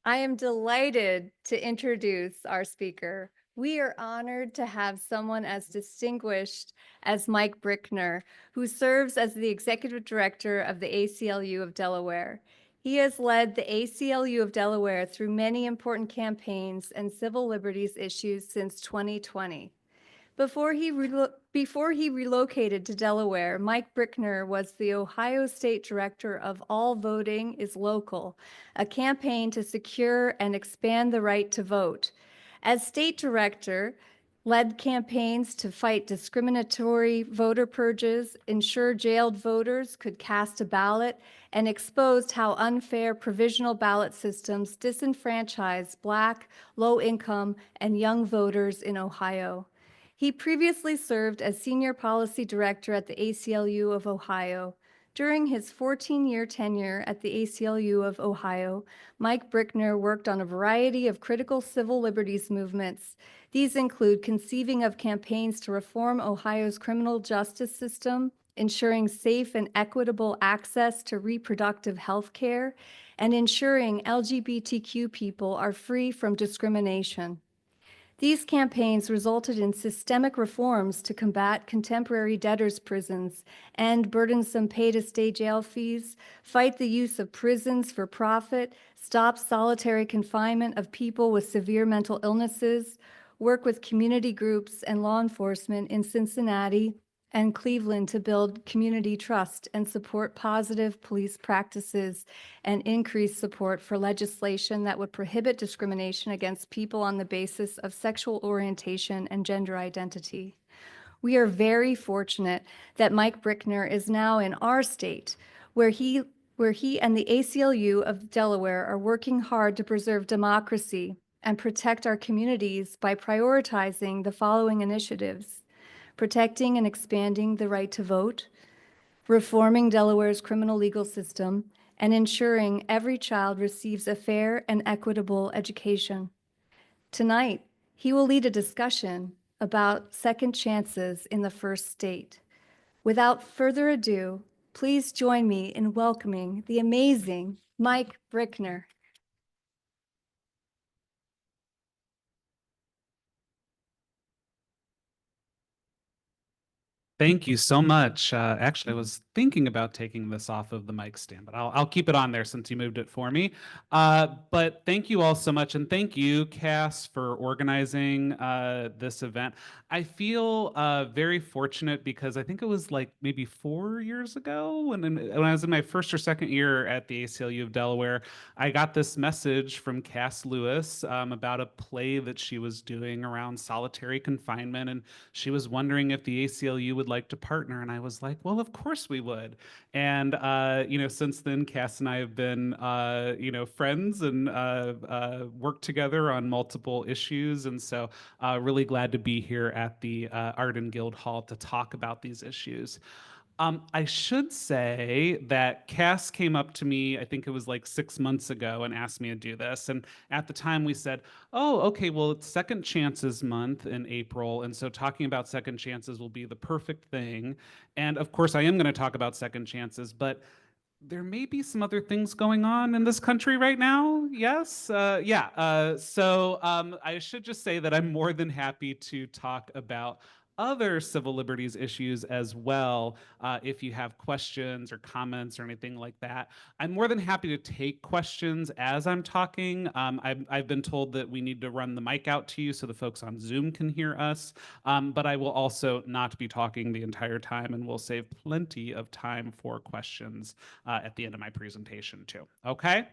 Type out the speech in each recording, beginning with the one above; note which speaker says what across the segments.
Speaker 1: I am delighted to introduce our speaker. We are honored to have someone as distinguished as Mike Brickner, who serves as the Executive Director of the ACLU of Delaware. He has led the ACLU of Delaware through many important campaigns and civil liberties issues since 2020. Before he relocated to Delaware, Mike Brickner was the Ohio State Director of All Voting is Local, a campaign to secure and expand the right to vote. As state director, led campaigns to fight discriminatory voter purges, ensure jailed voters could cast a ballot, and exposed how unfair provisional ballot systems disenfranchise Black, low-income, and young voters in Ohio. He previously served as Senior Policy Director at the ACLU of Ohio. During his 14-year tenure at the ACLU of Ohio, Mike Brickner worked on a variety of critical civil liberties movements. These include conceiving of campaigns to reform Ohio's criminal justice system, ensuring safe and equitable access to reproductive health care, and ensuring LGBTQ people are free from discrimination. These campaigns resulted in systemic reforms to combat contemporary debtors' prisons, end burdensome pay-to-stay jail fees, fight the use of prisons for profit, stop solitary confinement of people with severe mental illnesses, work with community groups and law enforcement in Cincinnati and Cleveland to build community trust and support positive police practices and increase support for legislation that would prohibit discrimination against people on the basis of sexual orientation and gender identity. We are very fortunate that Mike Brickner is now in our state, where he and the ACLU of Delaware are working hard to preserve democracy and protect our communities by prioritizing the following initiatives: protecting and expanding the right to vote, reforming Delaware's criminal legal system, and ensuring every child receives a fair and equitable education. Tonight, he will lead a discussion about second chances in the first state. Without further ado, please join me in welcoming the amazing Mike Brickner.
Speaker 2: Thank you so much. Actually, I was thinking about taking this off of the mic stand, but I'll keep it on there since you moved it for me. But thank you all so much, and thank you, Cass, for organizing this event. I feel very fortunate because I think it was like maybe 4 years ago when I was in my first or second year at the ACLU of Delaware, I got this message from Cass Lewis about a play that she was doing around solitary confinement, and she was wondering if the ACLU would like to partner. And I was like, well, of course we would. And, since then, Cass and I have been, friends and worked together on multiple issues. And so really glad to be here at the Arden Guild Hall to talk about these issues. I should say that Cass came up to me, I think it was like 6 months ago, and asked me to do this. And at the time, we said, oh, okay, well, it's Second Chances Month in April. And so talking about second chances will be the perfect thing. And of course, I am going to talk about second chances, but there may be some other things going on in this country right now. Yes. Yeah. I should just say that I'm more than happy to talk about other civil liberties issues as well. If you have questions or comments or anything like that, I'm more than happy to take questions as I'm talking. I've been told that we need to run the mic out to you so the folks on Zoom can hear us. But I will also not be talking the entire time, and we'll save plenty of time for questions at the end of my presentation too. Okay?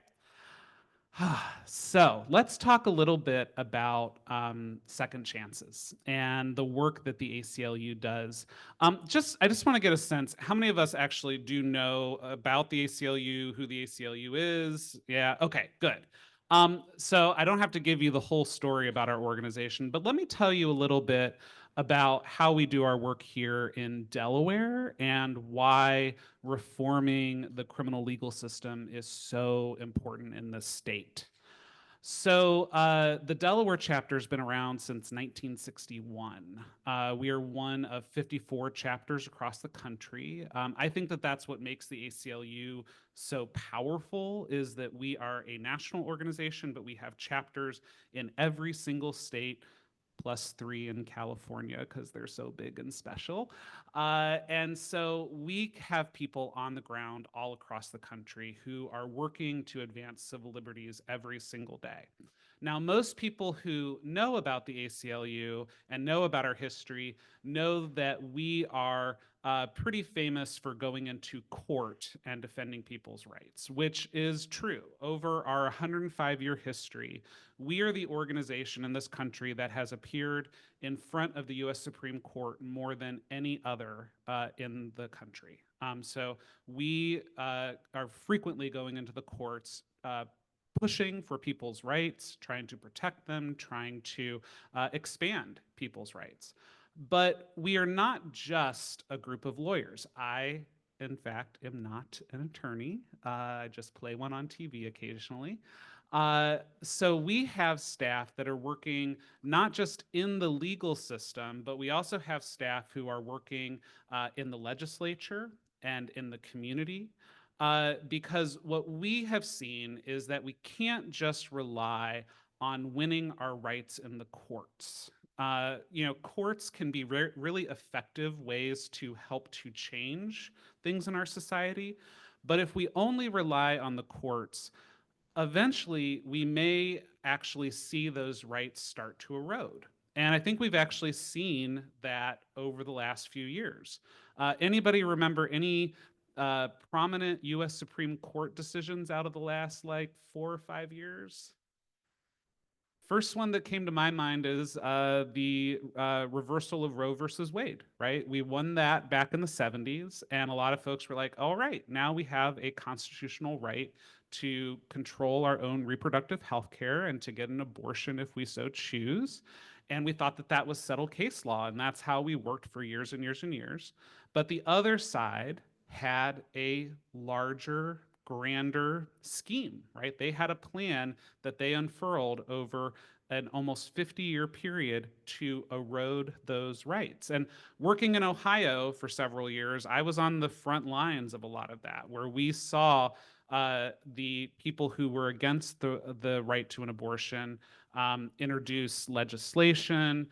Speaker 2: So let's talk a little bit about second chances and the work that the ACLU does. I just want to get a sense, how many of us actually do know about the ACLU, who the ACLU is? Yeah, okay, good. So I don't have to give you the whole story about our organization, but let me tell you a little bit about how we do our work here in Delaware and why reforming the criminal legal system is so important in this state. The Delaware chapter has been around since 1961. We are one of 54 chapters across the country. I think that that's what makes the ACLU so powerful is that we are a national organization, but we have chapters in every single state plus three in California because they're so big and special. And so we have people on the ground all across the country who are working to advance civil liberties every single day. Now, most people who know about the ACLU and know about our history know that we are pretty famous for going into court and defending people's rights, which is true. Over our 105-year history, we are the organization in this country that has appeared in front of the US Supreme Court more than any other in the country. So we are frequently going into the courts pushing for people's rights, trying to protect them, trying to expand people's rights. But we are not just a group of lawyers. I, in fact, am not an attorney. I just play one on TV occasionally. So we have staff that are working not just in the legal system, but we also have staff who are working in the legislature and in the community. Because what we have seen is that we can't just rely on winning our rights in the courts. Courts can be really effective ways to help to change things in our society. But if we only rely on the courts, eventually we may actually see those rights start to erode. And I think we've actually seen that over the last few years. Anybody remember any prominent US Supreme Court decisions out of the last like 4 or 5 years? First one that came to my mind is the reversal of Roe versus Wade, right? We won that back in the 70s, and a lot of folks were like, all right, now we have a constitutional right to control our own reproductive health care and to get an abortion if we so choose. And we thought that that was settled case law, and that's how we worked for years and years and years. But the other side had a larger, grander scheme, right? They had a plan that they unfurled over an almost 50-year period to erode those rights. And working in Ohio for several years, I was on the front lines of a lot of that, where we saw the people who were against the right to an abortion introduce legislation,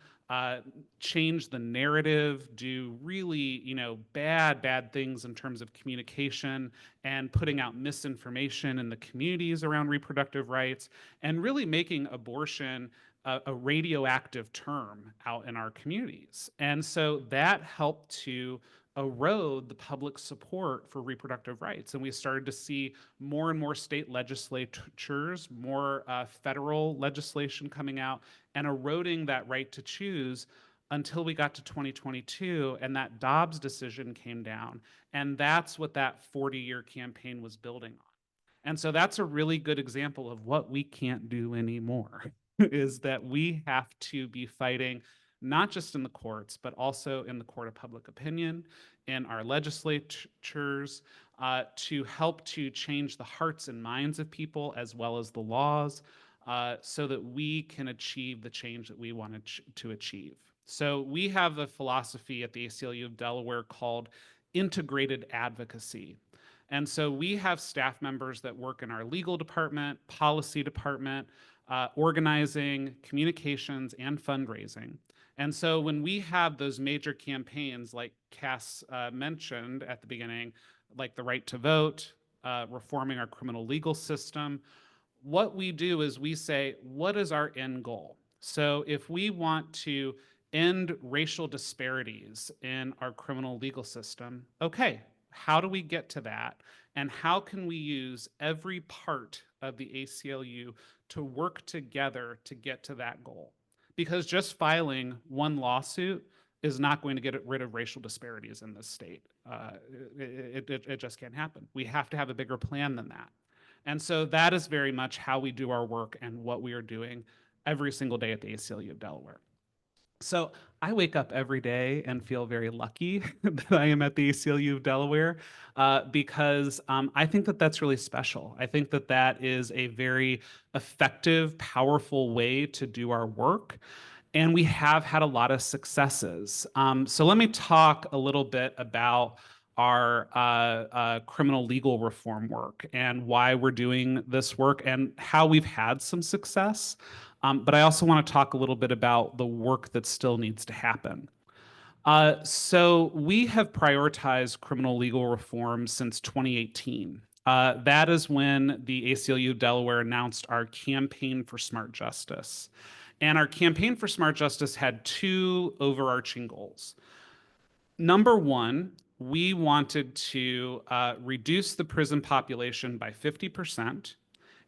Speaker 2: change the narrative, do really, bad things in terms of communication and putting out misinformation in the communities around reproductive rights, and really making abortion a radioactive term out in our communities. And so that helped to erode the public support for reproductive rights. And we started to see more and more state legislatures, more federal legislation coming out and eroding that right to choose until we got to 2022 and that Dobbs decision came down. And that's what that 40-year campaign was building on. And so that's a really good example of what we can't do anymore is that we have to be fighting not just in the courts, but also in the court of public opinion, in our legislatures, to help to change the hearts and minds of people as well as the laws, so that we can achieve the change that we want to achieve. So we have a philosophy at the ACLU of Delaware called integrated advocacy. And so we have staff members that work in our legal department, policy department, organizing, communications, and fundraising. And so when we have those major campaigns like Cass mentioned at the beginning, like the right to vote, reforming our criminal legal system, what we do is we say, what is our end goal? So if we want to end racial disparities in our criminal legal system, okay, how do we get to that? And how can we use every part of the ACLU to work together to get to that goal? Because just filing one lawsuit is not going to get rid of racial disparities in this state. It just can't happen. We have to have a bigger plan than that. And so that is very much how we do our work and what we are doing every single day at the ACLU of Delaware. So I wake up every day and feel very lucky that I am at the ACLU of Delaware because I think that that's really special. I think that that is a very effective, powerful way to do our work. And we have had a lot of successes. So let me talk a little bit about our criminal legal reform work and why we're doing this work and how we've had some success. But I also want to talk a little bit about the work that still needs to happen. So we have prioritized criminal legal reform since 2018. That is when the ACLU of Delaware announced our campaign for smart justice. And our campaign for smart justice had two overarching goals. Number one, we wanted to reduce the prison population by 50%,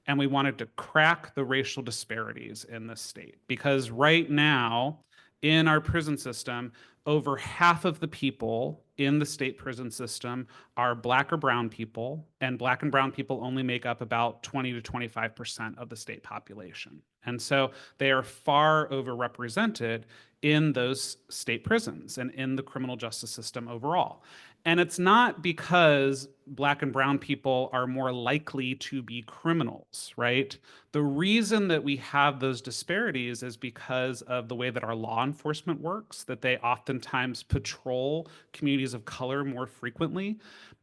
Speaker 2: and we wanted to crack the racial disparities in this state. Because right now, in our prison system, over half of the people in the state prison system are Black or brown people, and Black and brown people only make up about 20 to 25% of the state population. And so they are far overrepresented in those state prisons and in the criminal justice system overall. And it's not because Black and brown people are more likely to be criminals, right? The reason that we have those disparities is because of the way that our law enforcement works, that they oftentimes patrol communities of color more frequently.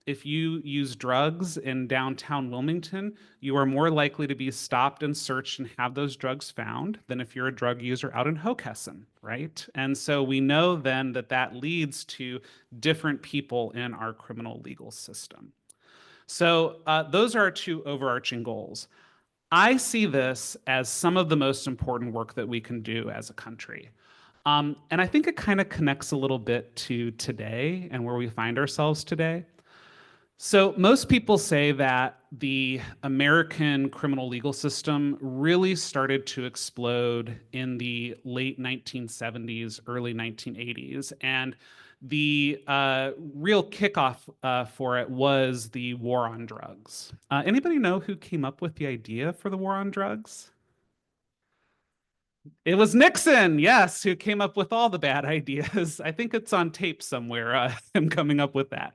Speaker 2: If you use drugs in downtown Wilmington, you are more likely to be stopped and searched and have those drugs found than if you're a drug user out in Hockessin, right? And so we know then that that leads to different people in our criminal legal system. So those are our two overarching goals. I see this as some of the most important work that we can do as a country. And I think it kind of connects a little bit to today and where we find ourselves today. So, most people say that the American criminal legal system really started to explode in the late 1970s, early 1980s. And the real kickoff for it was the war on drugs. Anybody know who came up with the idea for the war on drugs? It was Nixon, yes, who came up with all the bad ideas. I think it's on tape somewhere, him coming up with that.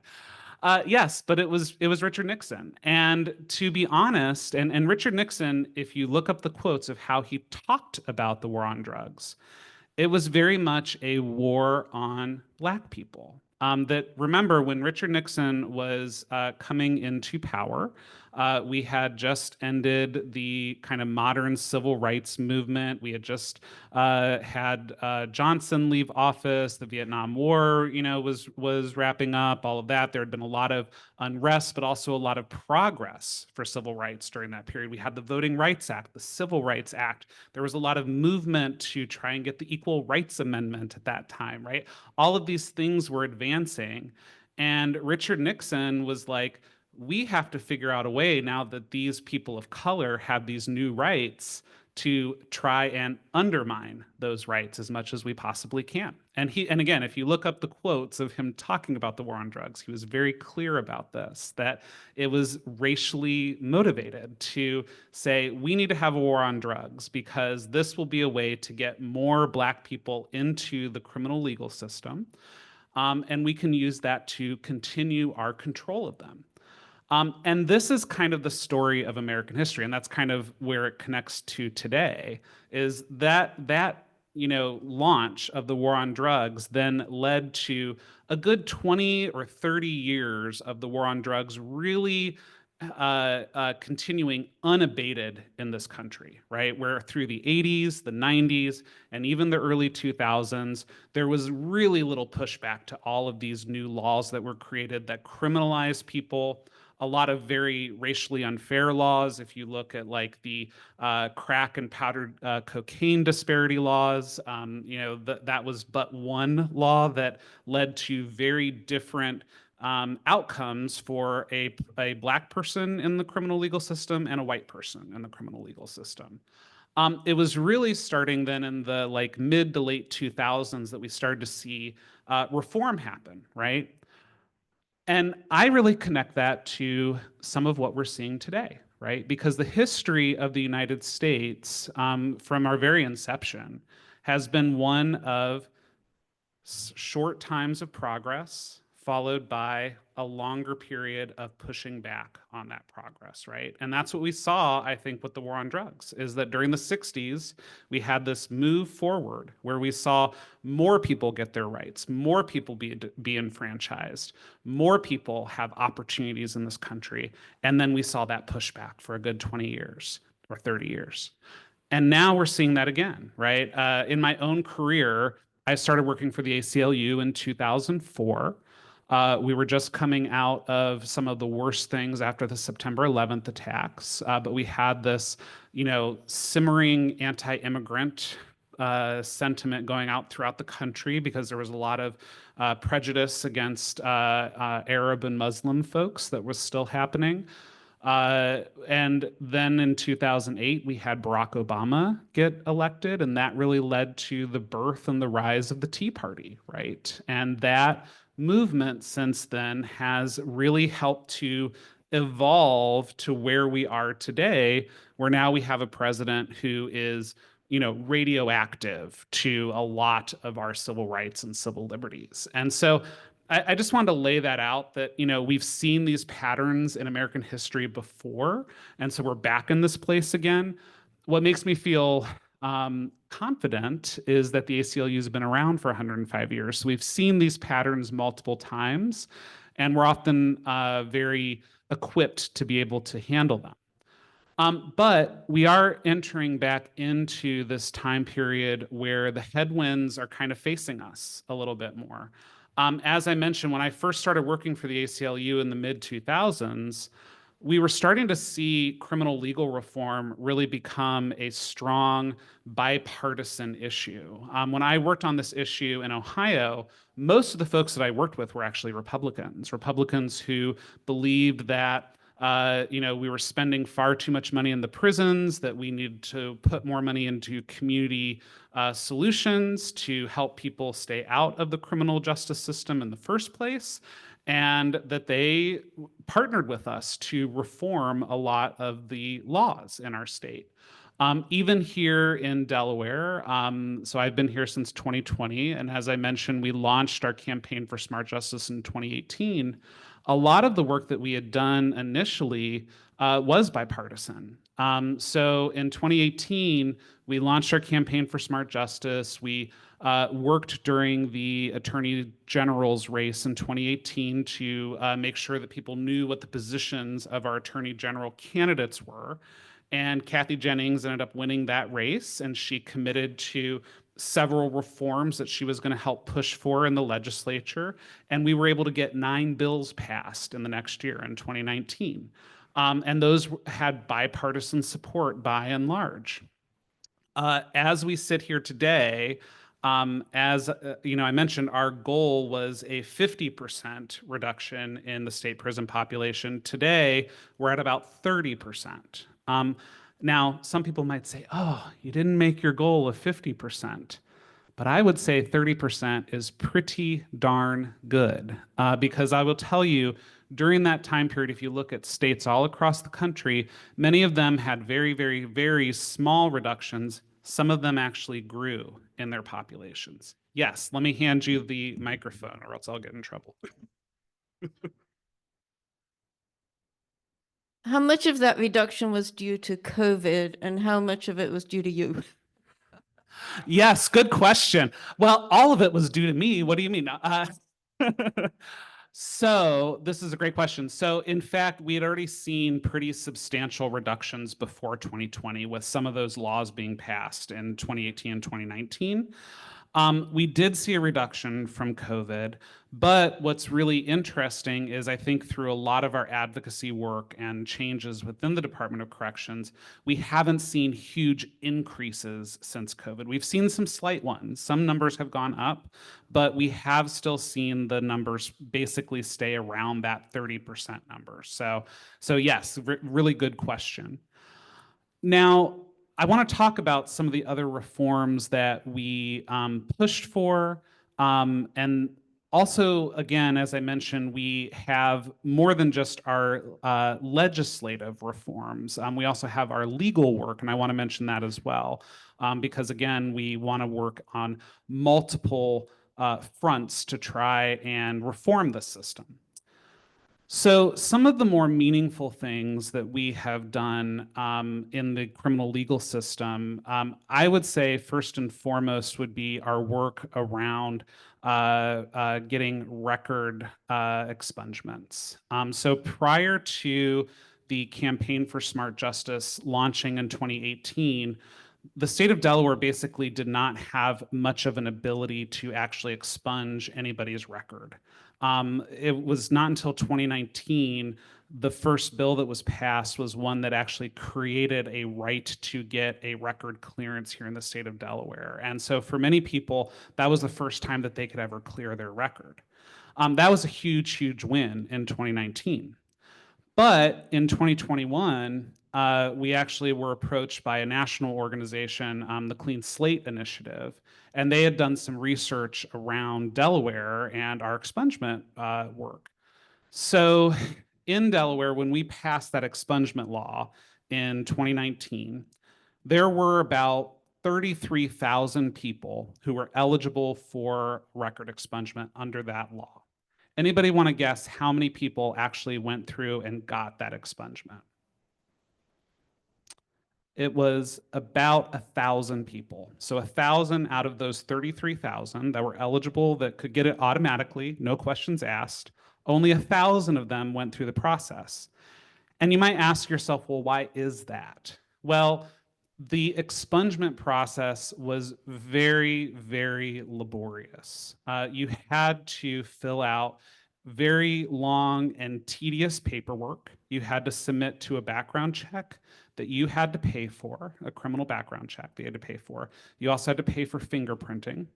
Speaker 2: Yes, but it was Richard Nixon. And to be honest, and Richard Nixon, if you look up the quotes of how he talked about the war on drugs, it was very much a war on Black people. That remember when Richard Nixon was coming into power, we had just ended the kind of modern civil rights movement. We had just had Johnson leave office. The Vietnam War, was wrapping up. All of that. There had been a lot of unrest, but also a lot of progress for civil rights during that period. We had the Voting Rights Act, the Civil Rights Act. There was a lot of movement to try and get the Equal Rights Amendment at that time, right? All of these things were advancing. And Richard Nixon was like, we have to figure out a way now that these people of color have these new rights to try and undermine those rights as much as we possibly can. And again, if you look up the quotes of him talking about the war on drugs, he was very clear about this, that it was racially motivated to say, we need to have a war on drugs because this will be a way to get more Black people into the criminal legal system. And we can use that to continue our control of them. And this is kind of the story of American history, and that's kind of where it connects to today, is that launch of the war on drugs then led to a good 20 or 30 years of the war on drugs really continuing unabated in this country, right? Where through the 80s, the 90s, and even the early 2000s, there was really little pushback to all of these new laws that were created that criminalize people, a lot of very racially unfair laws. If you look at like the crack and powdered cocaine disparity laws, that was but one law that led to very different outcomes for a Black person in the criminal legal system and a white person in the criminal legal system. It was really starting then in the like mid to late 2000s that we started to see reform happen, right? And I really connect that to some of what we're seeing today, right? Because the history of the United States from our very inception has been one of short times of progress followed by a longer period of pushing back on that progress, right? And that's what we saw, I think, with the war on drugs, is that during the 60s, we had this move forward where we saw more people get their rights, more people be enfranchised, more people have opportunities in this country. And then we saw that pushback for a good 20 years or 30 years. And now we're seeing that again, right? In my own career, I started working for the ACLU in 2004. We were just coming out of some of the worst things after the September 11th attacks, but we had this, simmering anti-immigrant sentiment going out throughout the country because there was a lot of prejudice against Arab and Muslim folks that was still happening. And then in 2008, we had Barack Obama get elected, and that really led to the birth and the rise of the Tea Party, right? And that movement since then has really helped to evolve to where we are today, where now we have a president who is, radioactive to a lot of our civil rights and civil liberties. And so I just wanted to lay that out that, we've seen these patterns in American history before. And so we're back in this place again. What makes me feel confident is that the ACLU has been around for 105 years. So we've seen these patterns multiple times, and we're often very equipped to be able to handle them. But we are entering back into this time period where the headwinds are kind of facing us a little bit more. As I mentioned, when I first started working for the ACLU in the mid 2000s, we were starting to see criminal legal reform really become a strong bipartisan issue. When I worked on this issue in Ohio, most of the folks that I worked with were actually Republicans who believed that we were spending far too much money in the prisons, that we needed to put more money into community solutions to help people stay out of the criminal justice system in the first place, and that they partnered with us to reform a lot of the laws in our state. Even here in Delaware, so I've been here since 2020, and as I mentioned, we launched our campaign for smart justice in 2018. A lot of the work that we had done initially was bipartisan. So in 2018, we launched our campaign for smart justice. We worked during the Attorney General's race in 2018 to make sure that people knew what the positions of our Attorney General candidates were. And Kathy Jennings ended up winning that race, and she committed to several reforms that she was going to help push for in the legislature. And we were able to get 9 bills passed in the next year in 2019. And those had bipartisan support by and large. As we sit here today, as I mentioned, our goal was a 50% reduction in the state prison population. Today, we're at about 30%. Now, some people might say, oh, you didn't make your goal of 50%. But I would say 30% is pretty darn good because I will tell you, during that time period, if you look at states all across the country, many of them had very, very, very small reductions. Some of them actually grew in their populations. Yes, let me hand you the microphone or else I'll get in trouble.
Speaker 3: How much of that reduction was due to COVID and how much of it was due to you?
Speaker 2: Yes, good question. Well, all of it was due to me. What do you mean? So this is a great question. So in fact, we had already seen pretty substantial reductions before 2020 with some of those laws being passed in 2018 and 2019. We did see a reduction from COVID, but what's really interesting is I think through a lot of our advocacy work and changes within the Department of Corrections, we haven't seen huge increases since COVID. We've seen some slight ones. Some numbers have gone up, but we have still seen the numbers basically stay around that 30% number. So yes, really good question. Now, I want to talk about some of the other reforms that we pushed for, and Also, again, as I mentioned, we have more than just our legislative reforms. We also have our legal work, and I want to mention that as well, because again, we want to work on multiple fronts to try and reform the system. So some of the more meaningful things that we have done in the criminal legal system, I would say first and foremost would be our work around getting record expungements. So prior to the Campaign for Smart Justice launching in 2018, the state of Delaware basically did not have much of an ability to actually expunge anybody's record. It was not until 2019, the first bill that was passed was one that actually created a right to get a record clearance here in the state of Delaware. And so for many people, that was the first time that they could ever clear their record. That was a huge, huge win in 2019. But in 2021, we actually were approached by a national organization, the Clean Slate Initiative, and they had done some research around Delaware and our expungement work. So in Delaware, when we passed that expungement law in 2019, there were about 33,000 people who were eligible for record expungement under that law. Anybody want to guess how many people actually went through and got that expungement? It was about 1,000 people. So 1,000 out of those 33,000 that were eligible that could get it automatically, no questions asked, only 1,000 of them went through the process. And you might ask yourself, well, why is that? Well, the expungement process was very, very laborious. You had to fill out very long and tedious paperwork. You had to submit to a background check that you had to pay for, a criminal background check that you had to pay for. You also had to pay for fingerprinting.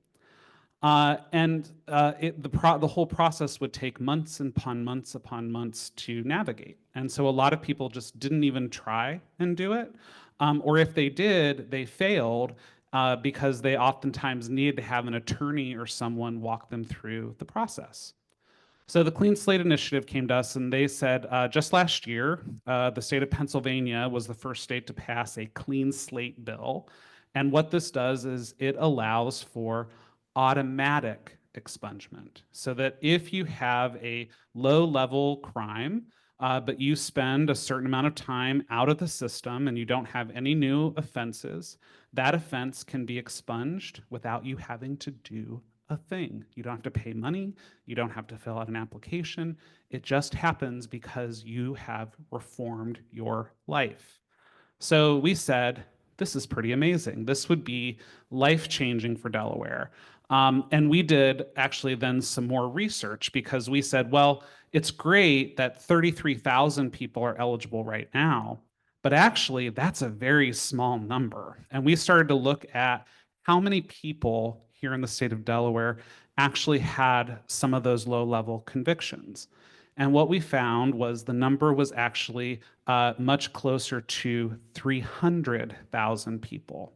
Speaker 2: The whole process would take months upon months upon months to navigate. And so a lot of people just didn't even try and do it. Or if they did, they failed because they oftentimes needed to have an attorney or someone walk them through the process. So the Clean Slate Initiative came to us and they said just last year, the state of Pennsylvania was the first state to pass a clean slate bill. And what this does is it allows for automatic expungement so that if you have a low-level crime, but you spend a certain amount of time out of the system and you don't have any new offenses, that offense can be expunged without you having to do a thing. You don't have to pay money. You don't have to fill out an application. It just happens because you have reformed your life. So we said, this is pretty amazing. This would be life-changing for Delaware. And we did actually then some more research because we said, well, it's great that 33,000 people are eligible right now, but actually that's a very small number. And we started to look at how many people here in the state of Delaware actually had some of those low-level convictions. And what we found was the number was actually much closer to 300,000 people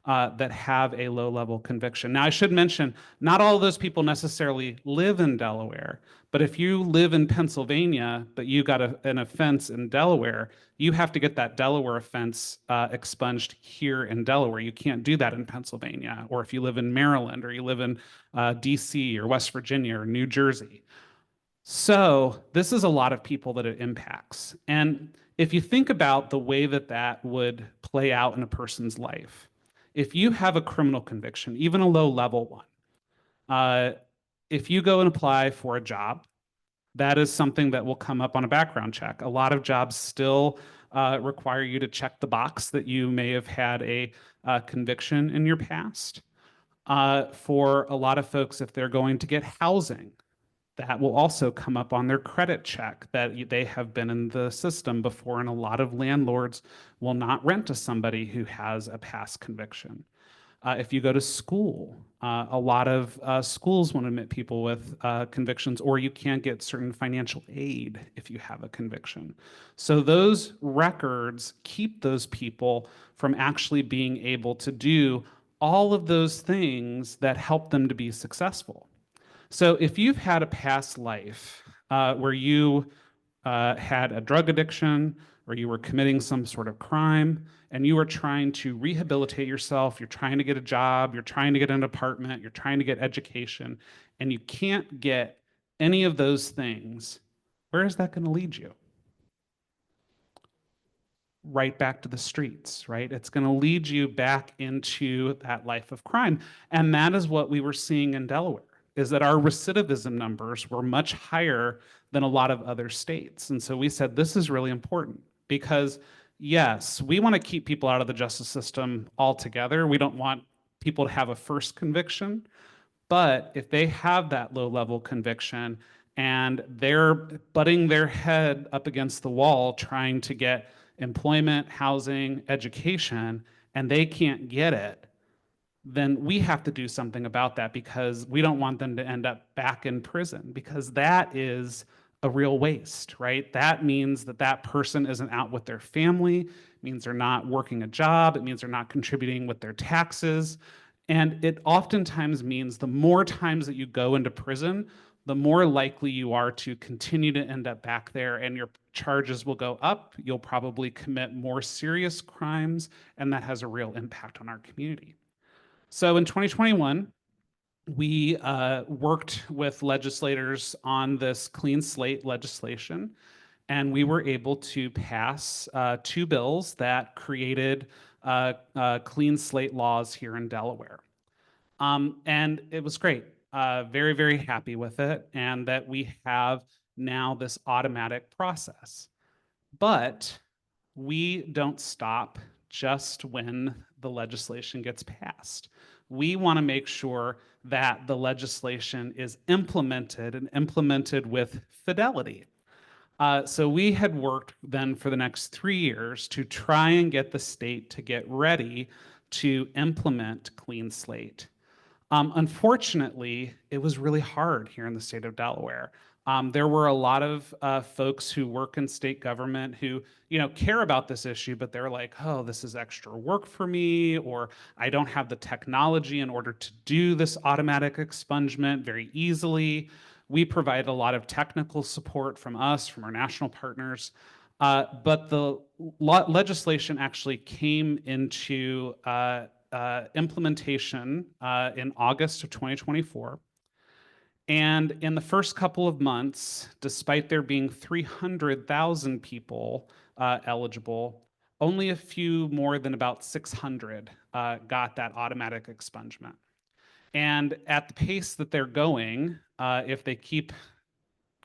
Speaker 2: that have a low-level conviction. Now, I should mention, not all of those people necessarily live in Delaware, but if you live in Pennsylvania, but you got an offense in Delaware, you have to get that Delaware offense expunged here in Delaware. You can't do that in Pennsylvania, or if you live in Maryland, or you live in DC, or West Virginia, or New Jersey. So this is a lot of people that it impacts. And if you think about the way that that would play out in a person's life, if you have a criminal conviction, even a low-level one, if you go and apply for a job, that is something that will come up on a background check. A lot of jobs still require you to check the box that you may have had a conviction in your past. For a lot of folks, if they're going to get housing, that will also come up on their credit check that they have been in the system before, and a lot of landlords will not rent to somebody who has a past conviction. If you go to school, a lot of schools won't admit people with convictions, or you can't get certain financial aid if you have a conviction. So those records keep those people from actually being able to do all of those things that help them to be successful. So if you've had a past life where you had a drug addiction or you were committing some sort of crime and you were trying to rehabilitate yourself, you're trying to get a job, you're trying to get an apartment, you're trying to get education, and you can't get any of those things, where is that going to lead you? Right back to the streets, right? It's going to lead you back into that life of crime. And that is what we were seeing in Delaware, is that our recidivism numbers were much higher than a lot of other states. And so we said, this is really important because, yes, we want to keep people out of the justice system altogether. We don't want people to have a first conviction. But if they have that low-level conviction and they're butting their head up against the wall trying to get employment, housing, education, and they can't get it, then we have to do something about that because we don't want them to end up back in prison because that is a real waste, right? That means that that person isn't out with their family, it means they're not working a job, it means they're not contributing with their taxes. And it oftentimes means the more times that you go into prison, the more likely you are to continue to end up back there and your charges will go up. You'll probably commit more serious crimes, and that has a real impact on our community. So in 2021, we worked with legislators on this clean slate legislation, and we were able to pass two bills that created clean slate laws here in Delaware. And it was great. Very, very happy with it, and that we have now this automatic process. But we don't stop just when the legislation gets passed. We want to make sure that the legislation is implemented and implemented with fidelity. So we had worked then for the next 3 years to try and get the state to get ready to implement Clean Slate. Unfortunately, it was really hard here in the state of Delaware. There were a lot of folks who work in state government who, care about this issue, but they're like, oh, this is extra work for me, or I don't have the technology in order to do this automatic expungement very easily. We provide a lot of technical support from us, from our national partners. But the legislation actually came into implementation in August of 2024. And in the first couple of months, despite there being 300,000 people eligible, only a few more than about 600 got that automatic expungement. And at the pace that they're going, if they keep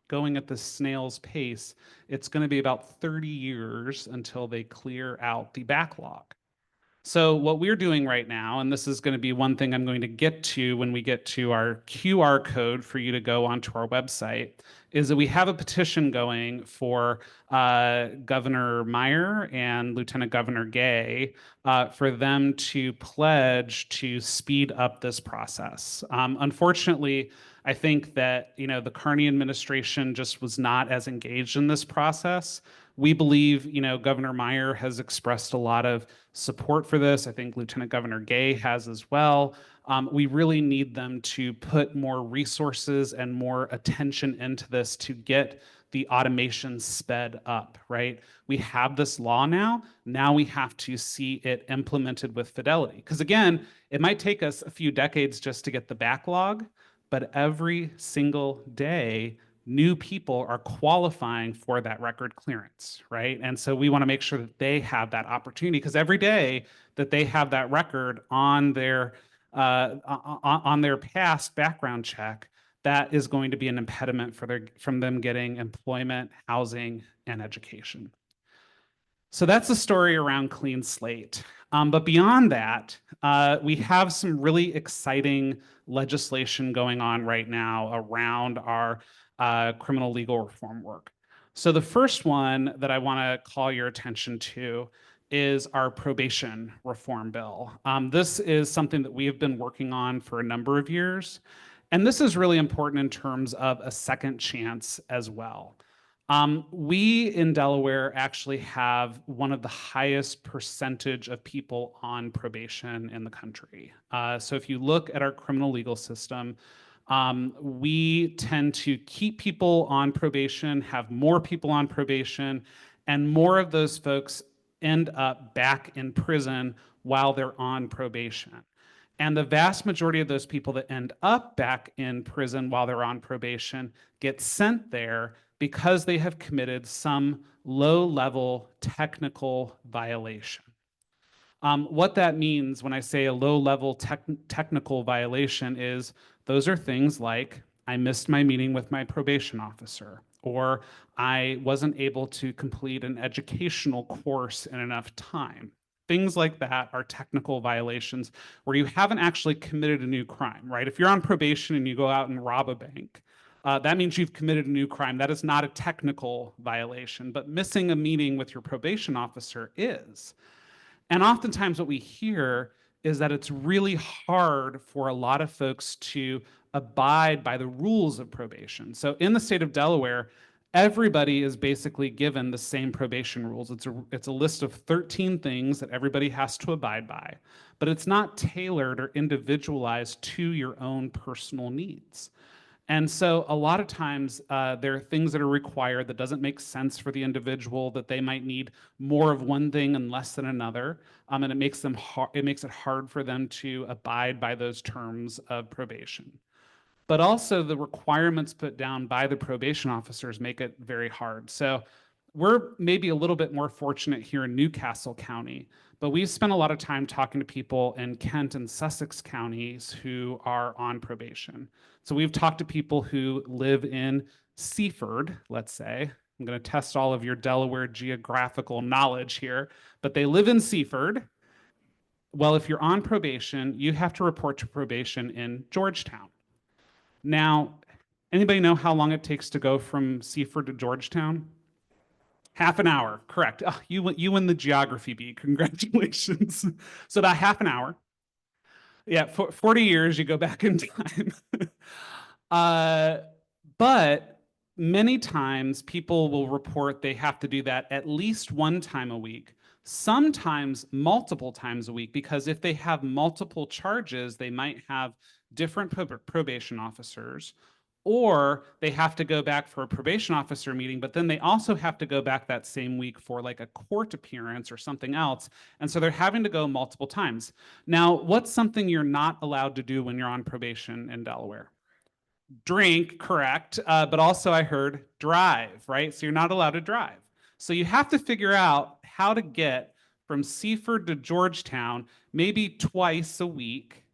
Speaker 2: going at the snail's pace, it's going to be about 30 years until they clear out the backlog. So what we're doing right now, and this is going to be one thing I'm going to get to when we get to our QR code for you to go onto our website, is that we have a petition going for Governor Meyer and Lieutenant Governor Gay for them to pledge to speed up this process. Unfortunately, I think that the Carney administration just was not as engaged in this process. We believe, Governor Meyer has expressed a lot of support for this. I think Lieutenant Governor Gay has as well. We really need them to put more resources and more attention into this to get the automation sped up, right? We have this law now. Now we have to see it implemented with fidelity. Because again, it might take us a few decades just to get the backlog, but every single day, new people are qualifying for that record clearance, right? And so we want to make sure that they have that opportunity, because every day that they have that record on their past background check, that is going to be an impediment from them getting employment, housing, and education. So that's the story around Clean Slate. But beyond that, we have some really exciting legislation going on right now around our criminal legal reform work. So the first one that I want to call your attention to is our probation reform bill. This is something that we have been working on for a number of years, and this is really important in terms of a second chance as well. We in Delaware actually have one of the highest percentage of people on probation in the country. So if you look at our criminal legal system, We tend to keep people on probation, have more people on probation, and more of those folks end up back in prison while they're on probation. And the vast majority of those people that end up back in prison while they're on probation get sent there because they have committed some low-level technical violation. What that means when I say a low-level technical violation is those are things like I missed my meeting with my probation officer, or I wasn't able to complete an educational course in enough time. Things like that are technical violations where you haven't actually committed a new crime, right? If you're on probation and you go out and rob a bank, that means you've committed a new crime. That is not a technical violation, but missing a meeting with your probation officer is. And oftentimes what we hear is that it's really hard for a lot of folks to abide by the rules of probation. So in the state of Delaware, everybody is basically given the same probation rules. It's a list of 13 things that everybody has to abide by, but it's not tailored or individualized to your own personal needs. And so a lot of times there are things that are required that doesn't make sense for the individual, that they might need more of one thing and less than another. And it makes it hard for them to abide by those terms of probation. But also the requirements put down by the probation officers make it very hard. So we're maybe a little bit more fortunate here in Newcastle County, but we've spent a lot of time talking to people in Kent and Sussex counties who are on probation. So we've talked to people who live in Seaford, let's say. I'm going to test all of your Delaware geographical knowledge here, but they live in Seaford. Well, if you're on probation, you have to report to probation in Georgetown. Now, anybody know how long it takes to go from Seaford to Georgetown? Half an hour, correct. Oh, you win the geography bee. Congratulations. So about half an hour. Yeah, for 40 years you go back in time. But many times people will report they have to do that at least one time a week, sometimes multiple times a week, because if they have multiple charges, they might have different probation officers, or they have to go back for a probation officer meeting, but then they also have to go back that same week for like a court appearance or something else. And so they're having to go multiple times. Now, what's something you're not allowed to do when you're on probation in Delaware? Drink, correct. But also I heard drive, right? So you're not allowed to drive. So you have to figure out how to get from Seaford to Georgetown maybe twice a week.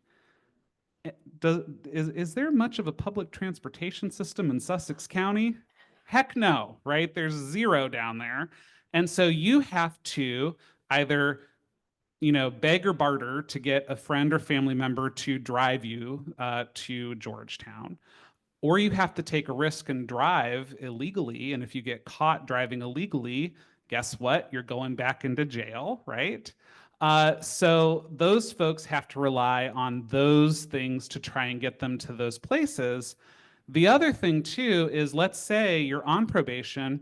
Speaker 2: Is there much of a public transportation system in Sussex County? Heck no, right? There's zero down there. And so you have to either beg or barter to get a friend or family member to drive you to Georgetown, or you have to take a risk and drive illegally. And if you get caught driving illegally, guess what? You're going back into jail, right? So those folks have to rely on those things to try and get them to those places. The other thing too is, let's say you're on probation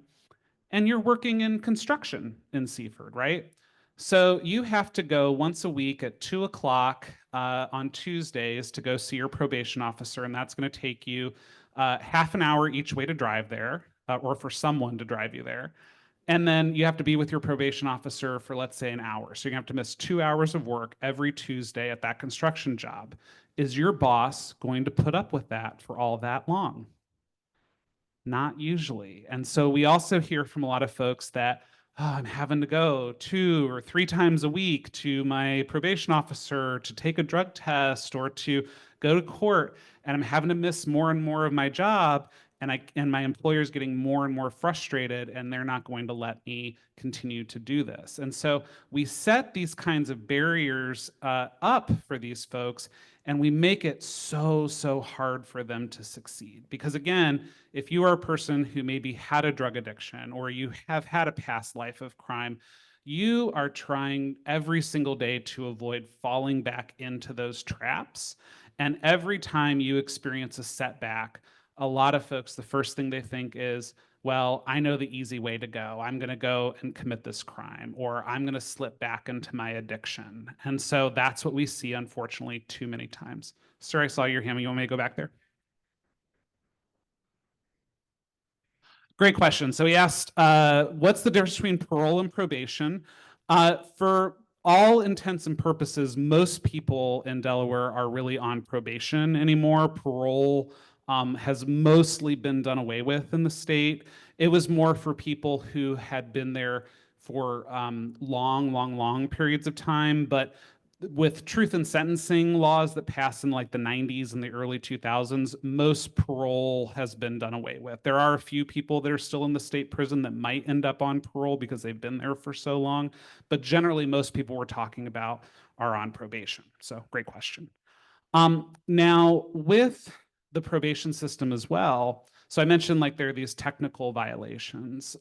Speaker 2: and you're working in construction in Seaford, right? So you have to go once a week at 2 o'clock on Tuesdays to go see your probation officer, and that's going to take you half an hour each way to drive there, or for someone to drive you there. And then you have to be with your probation officer for, let's say, an hour. So you're going to have to miss 2 hours of work every Tuesday at that construction job. Is your boss going to put up with that for all that long? Not usually. And so we also hear from a lot of folks that, oh, I'm having to go 2 or 3 times a week to my probation officer to take a drug test or to go to court, and I'm having to miss more and more of my job, and my employer is getting more and more frustrated, and they're not going to let me continue to do this. And so we set these kinds of barriers up for these folks, and we make it so hard for them to succeed. Because again, if you are a person who maybe had a drug addiction or you have had a past life of crime, you are trying every single day to avoid falling back into those traps. And every time you experience a setback, a lot of folks, the first thing they think is, well, I know the easy way to go. I'm going to go and commit this crime, or I'm going to slip back into my addiction. And so that's what we see, unfortunately, too many times. Sir, I saw your hand. You want me to go back there? Great question. So he asked, what's the difference between parole and probation? For all intents and purposes, most people in Delaware are really on probation anymore. Parole has mostly been done away with in the state. It was more for people who had been there for long periods of time. But with truth in sentencing laws that passed in like the 90s and the early 2000s, most parole has been done away with. There are a few people that are still in the state prison that might end up on parole because they've been there for so long. But generally, most people we're talking about are on probation. So great question. Now, with the probation system as well, so I mentioned like there are these technical violations.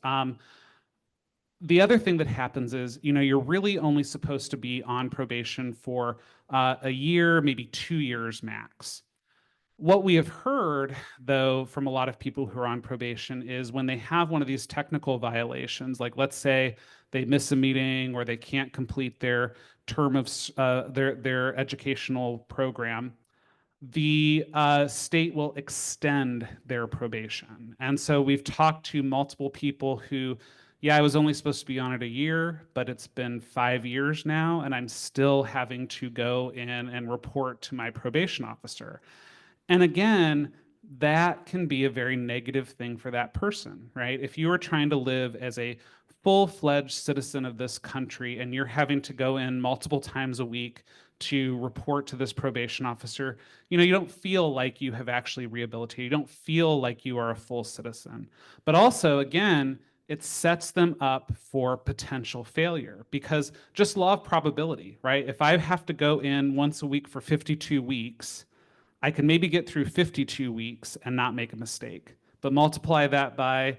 Speaker 2: The other thing that happens is, you're really only supposed to be on probation for a year, maybe 2 years max. What we have heard, though, from a lot of people who are on probation is when they have one of these technical violations, like let's say they miss a meeting or they can't complete their term of their educational program, the state will extend their probation. And so we've talked to multiple people who, yeah, I was only supposed to be on it a year, but it's been 5 years now, and I'm still having to go in and report to my probation officer. And again, that can be a very negative thing for that person, right? If you are trying to live as a full-fledged citizen of this country and you're having to go in multiple times a week to report to this probation officer, you don't feel like you have actually rehabilitated. You don't feel like you are a full citizen. But also, again, it sets them up for potential failure because just law of probability, right? If I have to go in once a week for 52 weeks, I can maybe get through 52 weeks and not make a mistake, but multiply that by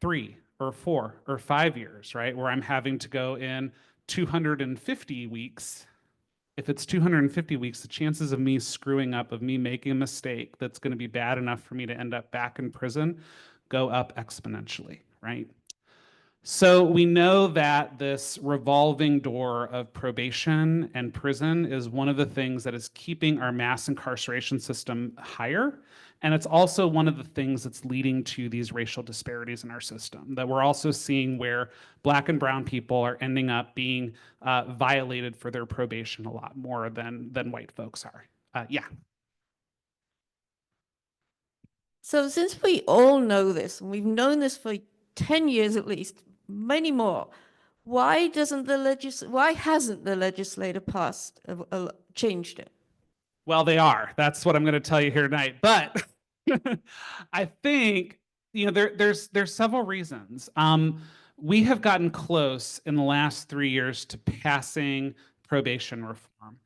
Speaker 2: 3 or 4 or 5 years, right? Where I'm having to go in 250 weeks. If it's 250 weeks, the chances of me screwing up, of me making a mistake that's going to be bad enough for me to end up back in prison go up exponentially, right? So we know that this revolving door of probation and prison is one of the things that is keeping our mass incarceration system higher. And it's also one of the things that's leading to these racial disparities in our system, that we're also seeing where Black and brown people are ending up being violated for their probation a lot more than white folks are. Yeah.
Speaker 3: So since we all know this, and we've known this for 10 years at least, many more, why hasn't the legislator changed it?
Speaker 2: Well, they are. That's what I'm going to tell you here tonight. But I think there's several reasons. We have gotten close in the last 3 years to passing probation reform,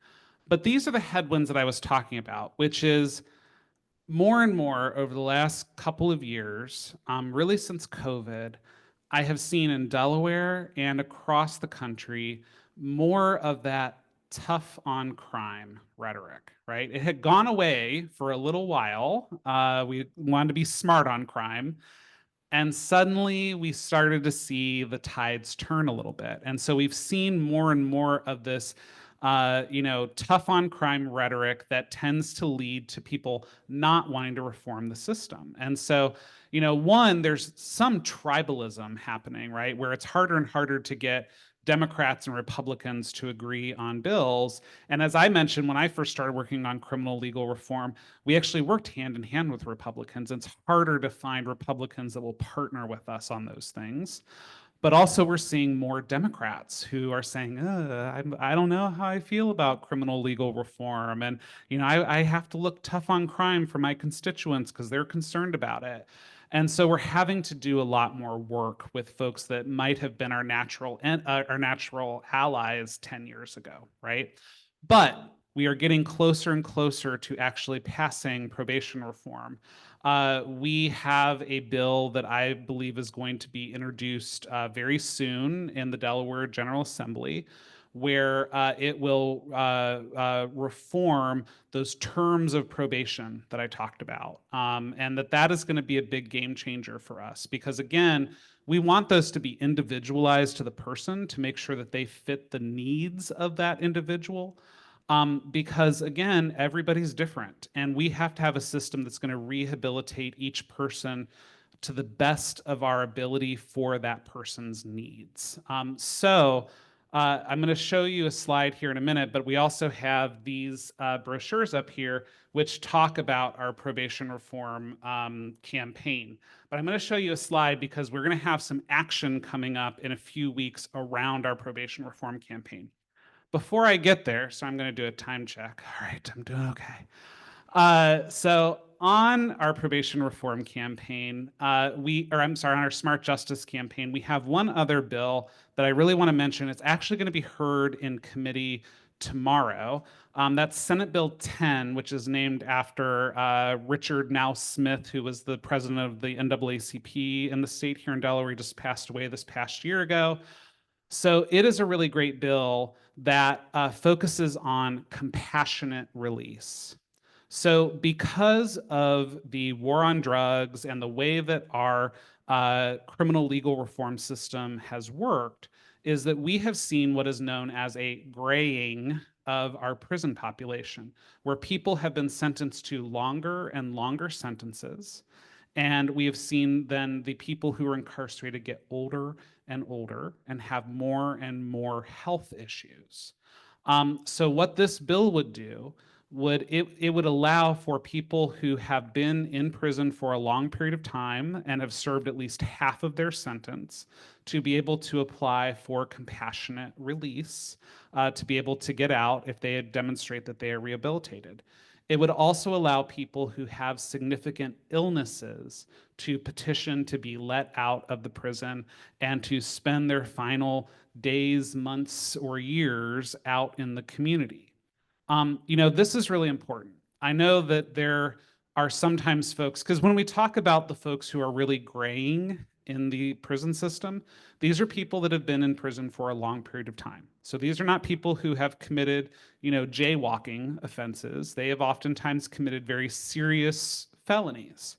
Speaker 2: but these are the headwinds that I was talking about, which is more and more over the last couple of years, really since COVID, I have seen in Delaware and across the country more of that tough on crime rhetoric, right? It had gone away for a little while. We wanted to be smart on crime. And suddenly we started to see the tides turn a little bit. And so we've seen more and more of this tough on crime rhetoric that tends to lead to people not wanting to reform the system. And so, one, there's some tribalism happening, right? Where it's harder and harder to get Democrats and Republicans to agree on bills. And as I mentioned, when I first started working on criminal legal reform, we actually worked hand in hand with Republicans. It's harder to find Republicans that will partner with us on those things. But also we're seeing more Democrats who are saying, I don't know how I feel about criminal legal reform. And, I have to look tough on crime for my constituents because they're concerned about it. And so we're having to do a lot more work with folks that might have been our natural allies 10 years ago, right? But we are getting closer and closer to actually passing probation reform. We have a bill that I believe is going to be introduced very soon in the Delaware General Assembly, where it will reform those terms of probation that I talked about. And that is going to be a big game changer for us because, again, we want those to be individualized to the person to make sure that they fit the needs of that individual. Because again, everybody's different and we have to have a system that's going to rehabilitate each person to the best of our ability for that person's needs. I'm going to show you a slide here in a minute, but we also have these brochures up here which talk about our probation reform campaign. But I'm going to show you a slide because we're going to have some action coming up in a few weeks around our probation reform campaign. Before I get there, so I'm going to do a time check. All right, I'm doing okay. So on our probation reform campaign, on our Smart Justice campaign, we have one other bill that I really want to mention. It's actually going to be heard in committee tomorrow. That's Senate Bill 10, which is named after Richard Now Smith, who was the president of the NAACP in the state here in Delaware. He just passed away this past year ago. So it is a really great bill that focuses on compassionate release. So because of the war on drugs and the way that our criminal legal reform system has worked, is that we have seen what is known as a graying of our prison population, where people have been sentenced to longer and longer sentences. And we have seen then the people who are incarcerated get older and older and have more and more health issues. So what this bill would do it would allow for people who have been in prison for a long period of time and have served at least half of their sentence to be able to apply for compassionate release, to be able to get out if they demonstrate that they are rehabilitated. It would also allow people who have significant illnesses to petition to be let out of the prison and to spend their final days, months, or years out in the community. This is really important. I know that there are sometimes folks, because when we talk about the folks who are really graying in the prison system, these are people that have been in prison for a long period of time. So these are not people who have committed, jaywalking offenses. They have oftentimes committed very serious felonies.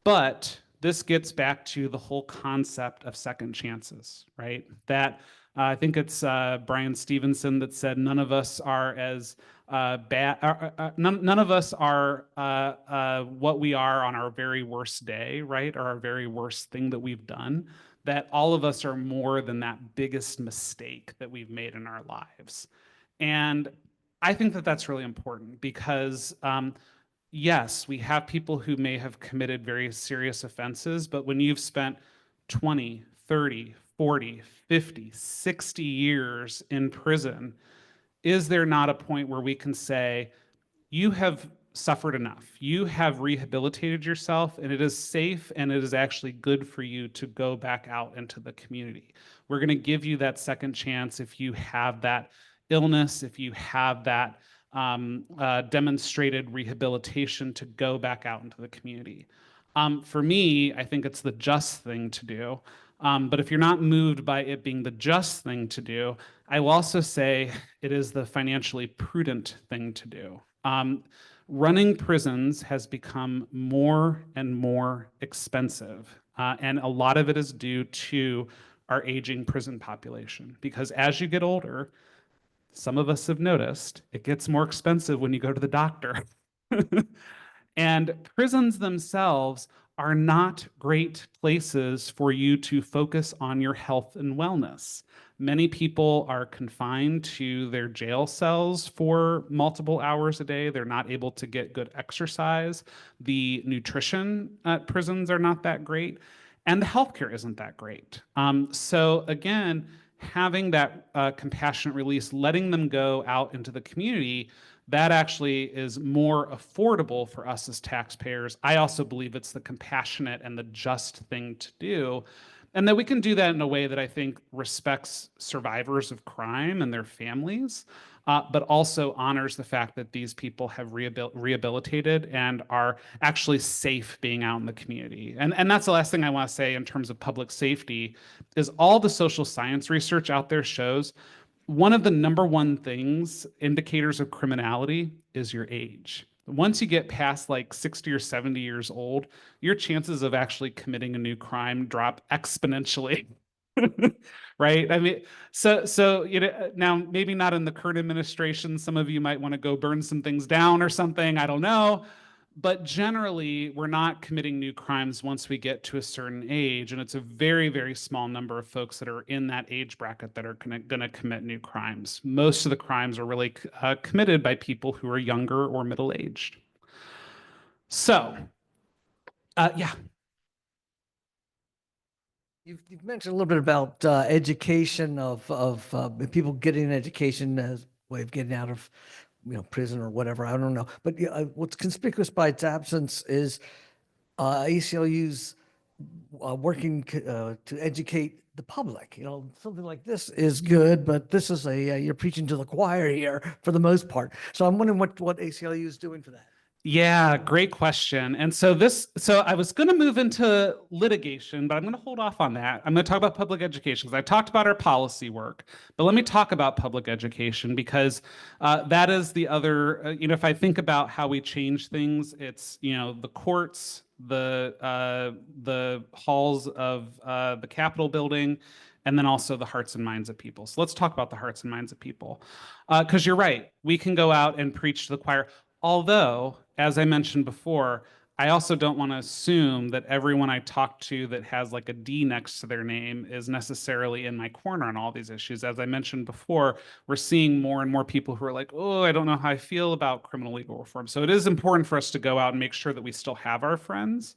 Speaker 2: But this gets back to the whole concept of second chances, right? That I think it's Brian Stevenson that said none of us are as bad. None of us are what we are on our very worst day, right? Or our very worst thing that we've done. That all of us are more than that biggest mistake that we've made in our lives. And I think that that's really important because yes, we have people who may have committed very serious offenses, but when you've spent 20, 30, 40, 50, 60 years in prison, is there not a point where we can say, you have suffered enough, you have rehabilitated yourself, and it is safe and it is actually good for you to go back out into the community. We're going to give you that second chance if you have that illness, if you have that demonstrated rehabilitation to go back out into the community. For me, I think it's the just thing to do. But if you're not moved by it being the just thing to do, I will also say it is the financially prudent thing to do. Running prisons has become more and more expensive, and a lot of it is due to our aging prison population. Because as you get older, some of us have noticed it gets more expensive when you go to the doctor. And prisons themselves are not great places for you to focus on your health and wellness. Many people are confined to their jail cells for multiple hours a day. They're not able to get good exercise. The nutrition at prisons are not that great, and the healthcare isn't that great. So again, having that compassionate release, letting them go out into the community, that actually is more affordable for us as taxpayers. I also believe it's the compassionate and the just thing to do, and that we can do that in a way that I think respects survivors of crime and their families, but also honors the fact that these people have rehabilitated and are actually safe being out in the community. And that's the last thing I want to say in terms of public safety, is all the social science research out there shows one of the number one things, indicators of criminality, is your age. Once you get past like 60 or 70 years old, your chances of actually committing a new crime drop exponentially. Right? I mean, so now maybe not in the current administration, some of you might want to go burn some things down or something, I don't know. But generally, we're not committing new crimes once we get to a certain age. And it's a very, very small number of folks that are in that age bracket that are going to commit new crimes. Most of the crimes are really committed by people who are younger or middle-aged. So, yeah.
Speaker 4: You've mentioned a little bit about education of people getting an education as a way of getting out of prison or whatever. I don't know. But what's conspicuous by its absence is ACLU's working to educate the public. Something like this is good, but this is you're preaching to the choir here for the most part. So I'm wondering what ACLU is doing for that.
Speaker 2: Yeah, great question. And so I was going to move into litigation, but I'm going to hold off on that. I'm going to talk about public education because I talked about our policy work, but let me talk about public education because that is the other, if I think about how we change things, it's, the courts, the halls of the Capitol building, and then also the hearts and minds of people. So let's talk about the hearts and minds of people. Because you're right, we can go out and preach to the choir. Although, as I mentioned before, I also don't want to assume that everyone I talk to that has like a D next to their name is necessarily in my corner on all these issues. As I mentioned before, we're seeing more and more people who are like, oh, I don't know how I feel about criminal legal reform. So it is important for us to go out and make sure that we still have our friends,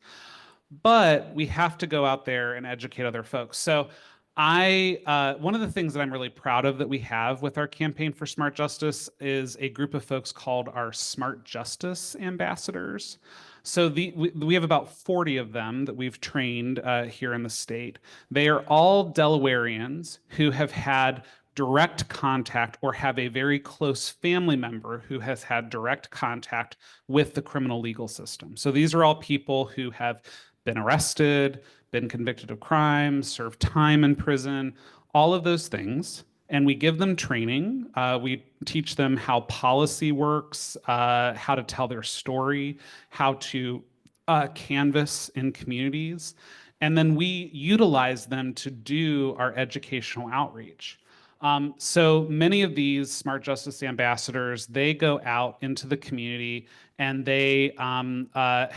Speaker 2: but we have to go out there and educate other folks. So one of the things that I'm really proud of that we have with our campaign for smart justice is a group of folks called our Smart Justice Ambassadors. So we have about 40 of them that we've trained here in the state. They are all Delawareans who have had direct contact or have a very close family member who has had direct contact with the criminal legal system. So these are all people who have been arrested, been convicted of crimes, served time in prison, all of those things. And we give them training. We teach them how policy works, how to tell their story, how to canvass in communities. And then we utilize them to do our educational outreach. So many of these smart justice ambassadors, they go out into the community and they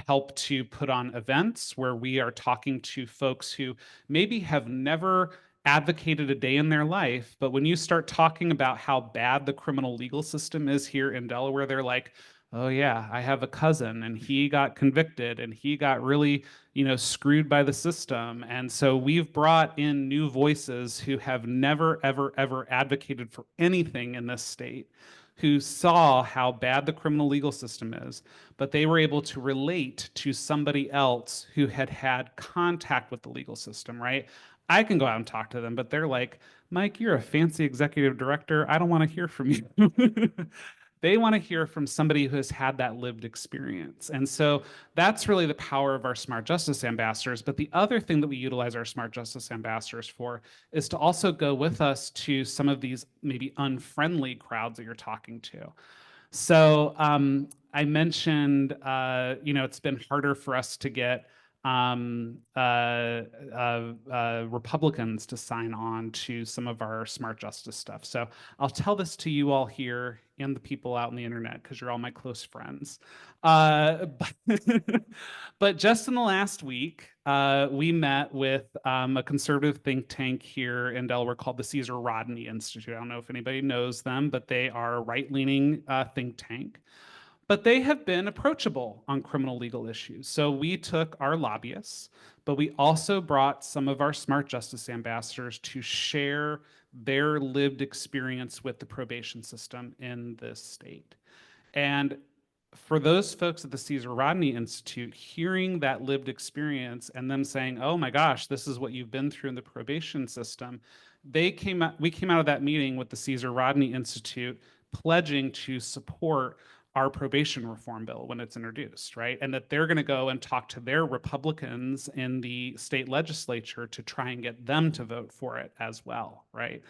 Speaker 2: help to put on events where we are talking to folks who maybe have never advocated a day in their life, but when you start talking about how bad the criminal legal system is here in Delaware, they're like, oh yeah, I have a cousin and he got convicted and he got really, screwed by the system. And so we've brought in new voices who have never, ever, ever advocated for anything in this state, who saw how bad the criminal legal system is, but they were able to relate to somebody else who had had contact with the legal system, right? I can go out and talk to them, but they're like, Mike, you're a fancy executive director. I don't want to hear from you. They want to hear from somebody who has had that lived experience. And so that's really the power of our smart justice ambassadors. But the other thing that we utilize our smart justice ambassadors for is to also go with us to some of these maybe unfriendly crowds that you're talking to. So I mentioned, it's been harder for us to get Republicans to sign on to some of our smart justice stuff. So I'll tell this to you all here and the people out on the internet because you're all my close friends. But just in the last week, we met with a conservative think tank here in Delaware called the Caesar Rodney Institute. I don't know if anybody knows them, but they are a right-leaning think tank. But they have been approachable on criminal legal issues. So we took our lobbyists, but we also brought some of our smart justice ambassadors to share their lived experience with the probation system in this state. And for those folks at the Caesar Rodney Institute, hearing that lived experience and them saying, oh my gosh, this is what you've been through in the probation system, we came out of that meeting with the Caesar Rodney Institute pledging to support our probation reform bill when it's introduced, right? And that they're going to go and talk to their Republicans in the state legislature to try and get them to vote for it as well, right?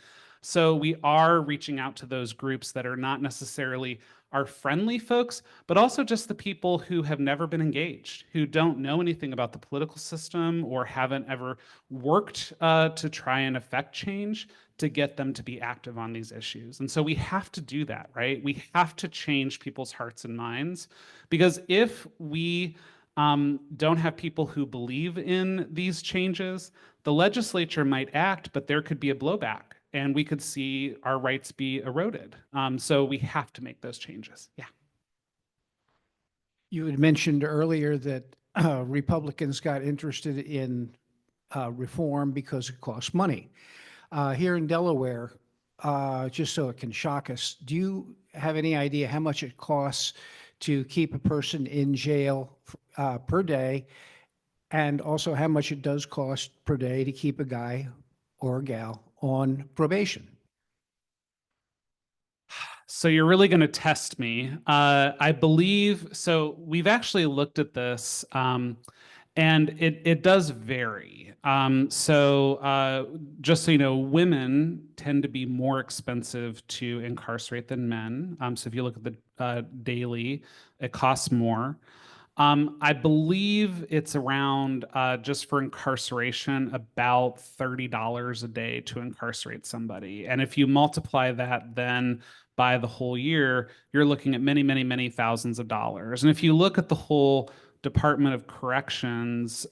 Speaker 2: So we are reaching out to those groups that are not necessarily our friendly folks, but also just the people who have never been engaged, who don't know anything about the political system or haven't ever worked to try and affect change, to get them to be active on these issues. And so we have to do that, right? We have to change people's hearts and minds, because if we don't have people who believe in these changes, the legislature might act, but there could be a blowback and we could see our rights be eroded. So we have to make those changes. Yeah.
Speaker 5: You had mentioned earlier that Republicans got interested in reform because it costs money. Here in Delaware, just so it can shock us, do you have any idea how much it costs to keep a person in jail per day, and also how much it does cost per day to keep a guy or a gal on probation?
Speaker 2: So you're really going to test me. I believe, so we've actually looked at this, and it does vary. Just so you know, women tend to be more expensive to incarcerate than men. So if you look at the daily, it costs more. I believe it's around, just for incarceration, about $30 a day to incarcerate somebody. And if you multiply that then by the whole year, you're looking at many, many, many thousands of dollars. And if you look at the whole Department of Corrections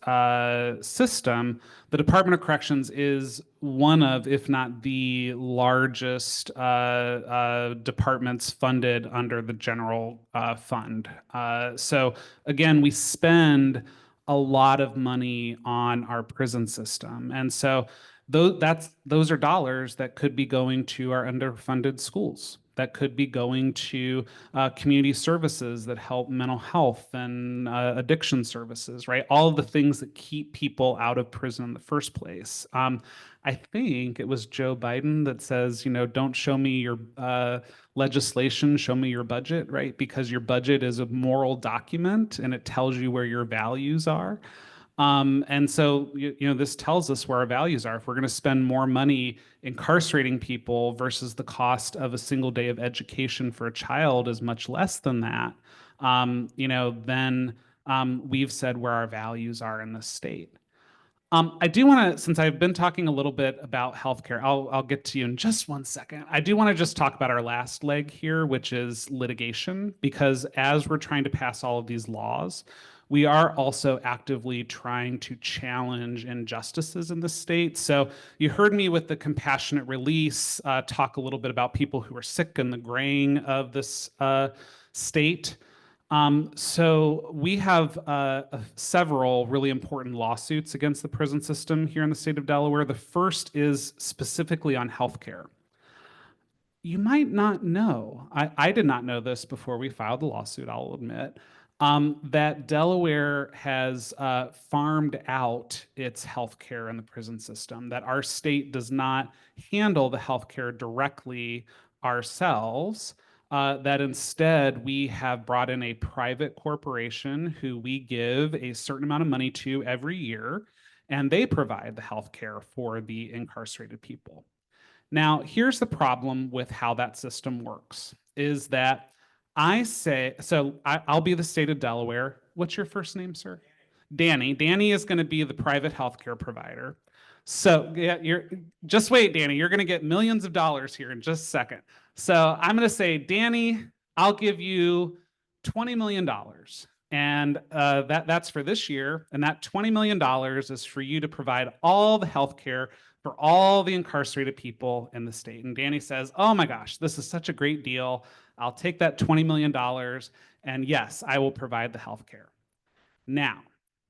Speaker 2: system, the Department of Corrections is one of, if not the largest departments funded under the general fund. So again, we spend a lot of money on our prison system. And so those are dollars that could be going to our underfunded schools, that could be going to community services that help mental health and addiction services, right? All of the things that keep people out of prison in the first place. I think it was Joe Biden that says, you know, don't show me your legislation, show me your budget, right? Because your budget is a moral document and it tells you where your values are. And so, you know, this tells us where our values are. If we're going to spend more money incarcerating people versus the cost of a single day of education for a child is much less than that, you know, then we've said where our values are in the state. I do want to, since I've been talking a little bit about healthcare, I'll get to you in just one second. I do want to just talk about our last leg here, which is litigation, because as we're trying to pass all of these laws, we are also actively trying to challenge injustices in the state. So you heard me with the compassionate release talk a little bit about people who are sick and the graying of this state. So we have several really important lawsuits against the prison system here in the state of Delaware. The first is specifically on healthcare. You might not know, I did not know this before we filed the lawsuit, I'll admit, that Delaware has farmed out its healthcare in the prison system, that our state does not handle the healthcare directly ourselves, that instead we have brought in a private corporation who we give a certain amount of money to every year, and they provide the healthcare for the incarcerated people. Now, here's the problem with how that system works, is that I say, so I'll be the state of Delaware. What's your first name, sir? Danny. Danny is going to be the private healthcare provider. So yeah, just wait, Danny. You're going to get millions of dollars here in just a second. So I'm going to say, Danny, I'll give you $20 million. And that's for this year. And that $20 million is for you to provide all the healthcare for all the incarcerated people in the state. And Danny says, oh my gosh, this is such a great deal. I'll take that $20 million, and yes, I will provide the healthcare. Now,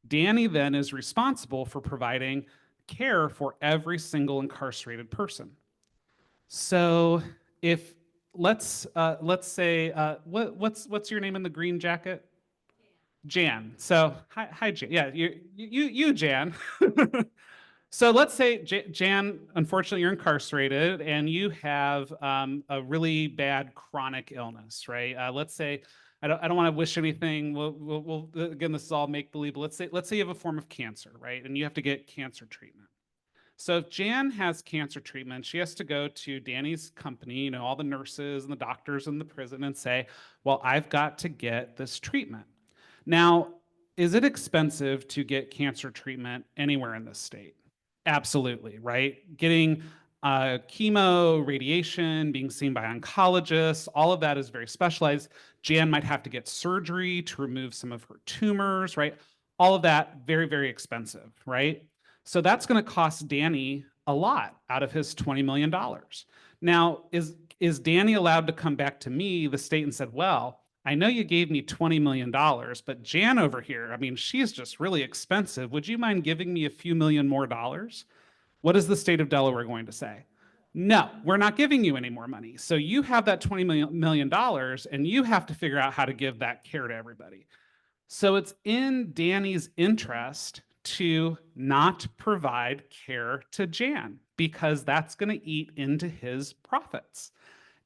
Speaker 2: Danny then is responsible for providing care for every single incarcerated person. So if let's say what's your name in the green jacket? Jan. So hi Jan. Yeah, you Jan. So let's say, Jan, unfortunately, you're incarcerated and you have a really bad chronic illness, right? Let's say, I don't want to wish anything. We'll again, this is all make believe. But let's say you have a form of cancer, right? And you have to get cancer treatment. So if Jan has cancer treatment, she has to go to Danny's company, you know, all the nurses and the doctors in the prison and say, well, I've got to get this treatment. Now, is it expensive to get cancer treatment anywhere in this state? Absolutely, right? Getting chemo, radiation, being seen by oncologists, all of that is very specialized. Jan might have to get surgery to remove some of her tumors, right? All of that, very, very expensive, right? So that's going to cost Danny a lot out of his $20 million. Now, is Danny allowed to come back to me, the state, and said, well, I know you gave me $20 million, but Jan over here, I mean, she's just really expensive. Would you mind giving me a few million more dollars? What is the state of Delaware going to say? No, we're not giving you any more money. So you have that $20 million and you have to figure out how to give that care to everybody. So it's in Danny's interest to not provide care to Jan because that's going to eat into his profits.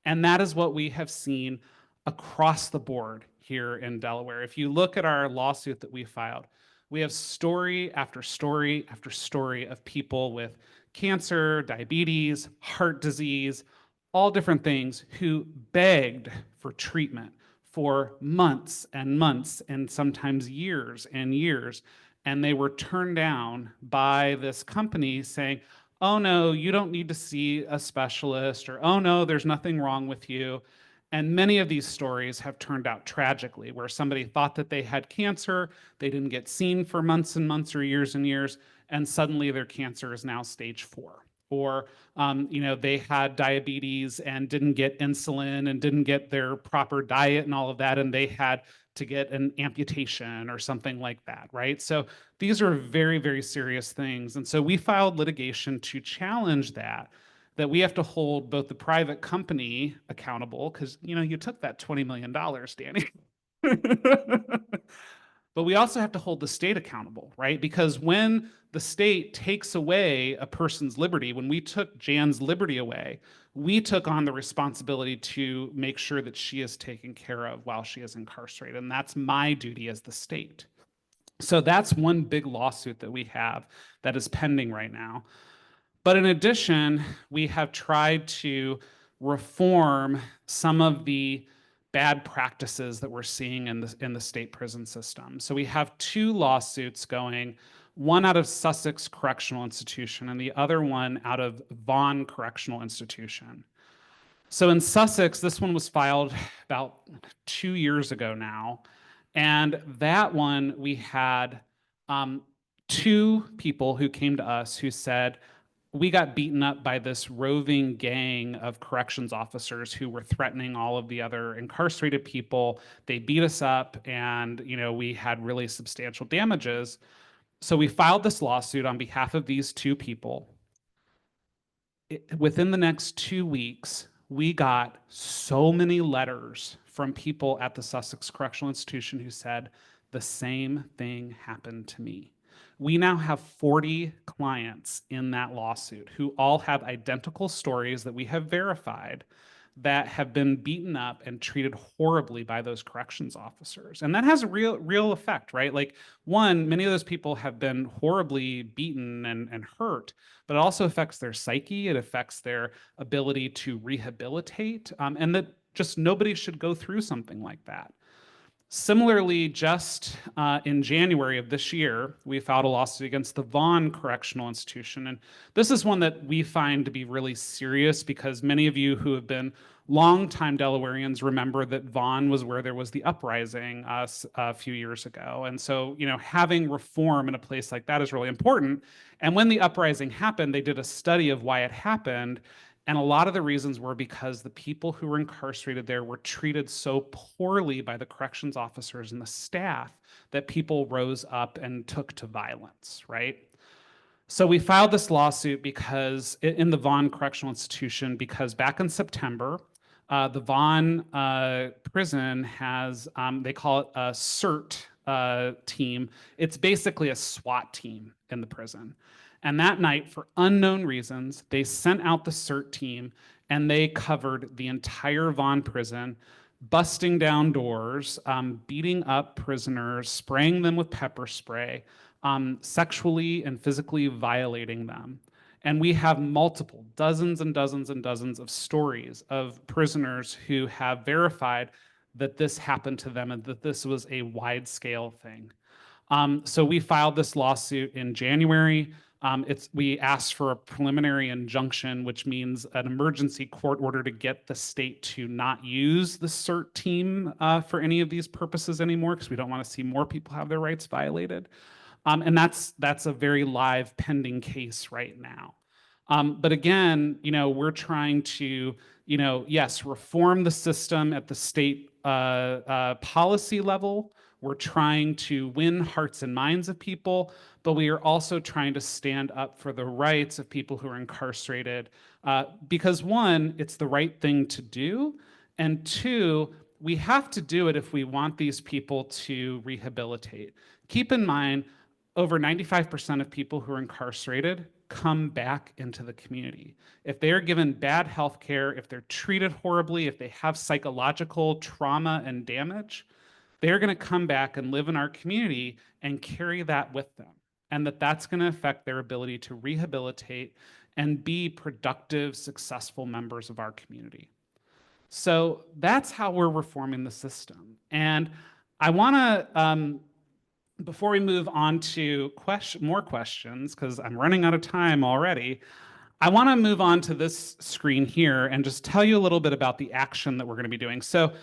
Speaker 2: And that is what we have seen across the board here in Delaware. If you look at our lawsuit that we filed, we have story after story after story of people with cancer, diabetes, heart disease, all different things who begged for treatment for months and sometimes years and years. And they were turned down by this company saying, oh no, you don't need to see a specialist, or oh no, there's nothing wrong with you. And many of these stories have turned out tragically, where somebody thought that they had cancer, they didn't get seen for months and months or years and years, and suddenly their cancer is now stage 4. Or, they had diabetes and didn't get insulin and didn't get their proper diet and all of that, and they had to get an amputation or something like that, right? So these are very, very serious things. And so we filed litigation to challenge that we have to hold both the private company accountable, because, you took that $20 million, Danny. But we also have to hold the state accountable, right? Because when the state takes away a person's liberty, when we took Jan's liberty away, we took on the responsibility to make sure that she is taken care of while she is incarcerated. And that's my duty as the state. So that's one big lawsuit that we have that is pending right now. But in addition, we have tried to reform some of the bad practices that we're seeing in the state prison system. So we have 2 lawsuits going, one out of Sussex Correctional Institution and the other one out of Vaughan Correctional Institution. So in Sussex, this one was filed about 2 years ago now. And that one, we had 2 people who came to us who said, we got beaten up by this roving gang of corrections officers who were threatening all of the other incarcerated people. They beat us up and, we had really substantial damages. So we filed this lawsuit on behalf of these 2 people. Within the next 2 weeks, we got so many letters from people at the Sussex Correctional Institution who said, the same thing happened to me. We now have 40 clients in that lawsuit who all have identical stories that we have verified that have been beaten up and treated horribly by those corrections officers. And that has a real effect, right? Like, one, many of those people have been horribly beaten and hurt, but it also affects their psyche. It affects their ability to rehabilitate, and that just nobody should go through something like that. Similarly, just in January of this year, we filed a lawsuit against the Vaughan Correctional Institution. And this is one that we find to be really serious because many of you who have been longtime Delawareans remember that Vaughan was where there was the uprising a few years ago. And so, having reform in a place like that is really important. And when the uprising happened, they did a study of why it happened. And a lot of the reasons were because the people who were incarcerated there were treated so poorly by the corrections officers and the staff that people rose up and took to violence, right? So we filed this lawsuit because in the Vaughan Correctional Institution, because back in September, the Vaughan prison has, they call it a CERT team. It's basically a SWAT team in the prison. And that night, for unknown reasons, they sent out the CERT team and they covered the entire Vaughan prison, busting down doors, beating up prisoners, spraying them with pepper spray, sexually and physically violating them. And we have multiple, dozens and dozens and dozens of stories of prisoners who have verified that this happened to them and that this was a wide-scale thing. So we filed this lawsuit in January. We asked for a preliminary injunction, which means an emergency court order to get the state to not use the CERT team for any of these purposes anymore, because we don't want to see more people have their rights violated. And that's a very live pending case right now. But again, we're trying to, yes, reform the system at the state policy level. We're trying to win hearts and minds of people, but we are also trying to stand up for the rights of people who are incarcerated. Because one, it's the right thing to do. And two, we have to do it if we want these people to rehabilitate. Keep in mind, over 95% of people who are incarcerated come back into the community. If they are given bad health care, if they're treated horribly, if they have psychological trauma and damage, they're going to come back and live in our community and carry that with them. And that's going to affect their ability to rehabilitate and be productive, successful members of our community. So that's how we're reforming the system. And I want to, before we move on to more questions, because I'm running out of time already, I want to move on to this screen here and just tell you a little bit about the action that we're going to be doing. So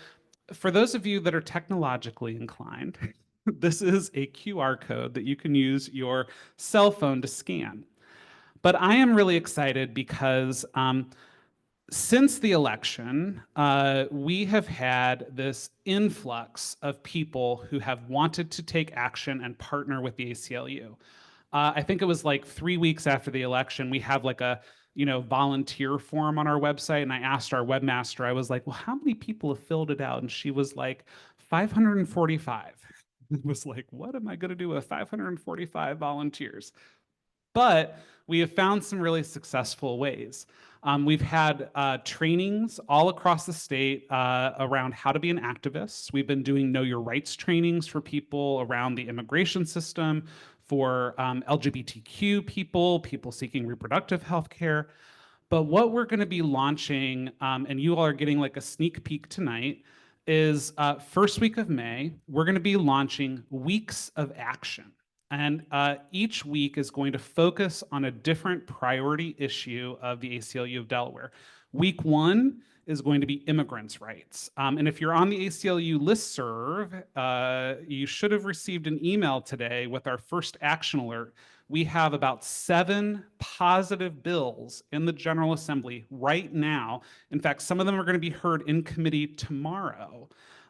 Speaker 2: for those of you that are technologically inclined, this is a QR code that you can use your cell phone to scan. But I am really excited because since the election, we have had this influx of people who have wanted to take action and partner with the ACLU. I think it was like 3 weeks after the election, we have like a volunteer form on our website. And I asked our webmaster, I was like, well, how many people have filled it out? And she was like, 545. It was like, what am I going to do with 545 volunteers? But we have found some really successful ways. We've had trainings all across the state around how to be an activist. We've been doing Know Your Rights trainings for people around the immigration system, for LGBTQ people seeking reproductive health care. But what we're going to be launching, and you all are getting like a sneak peek tonight, is first week of May, we're going to be launching Weeks of Action. And each week is going to focus on a different priority issue of the ACLU of Delaware. Week 1 is going to be immigrants' rights. And if you're on the ACLU listserv, you should have received an email today with our first action alert. We have about 7 positive bills in the General Assembly right now. In fact, some of them are going to be heard in committee tomorrow.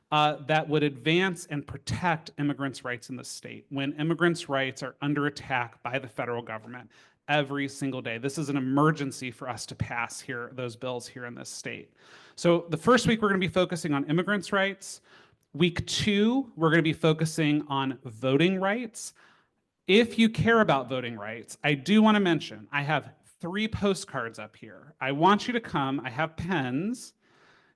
Speaker 2: That would advance and protect immigrants' rights in the state when immigrants' rights are under attack by the federal government every single day. This is an emergency for us to pass those bills here in this state. So the first week, we're going to be focusing on immigrants' rights. Week 2, we're going to be focusing on voting rights. If you care about voting rights, I do want to mention, I have 3 postcards up here. I want you to come, I have pens,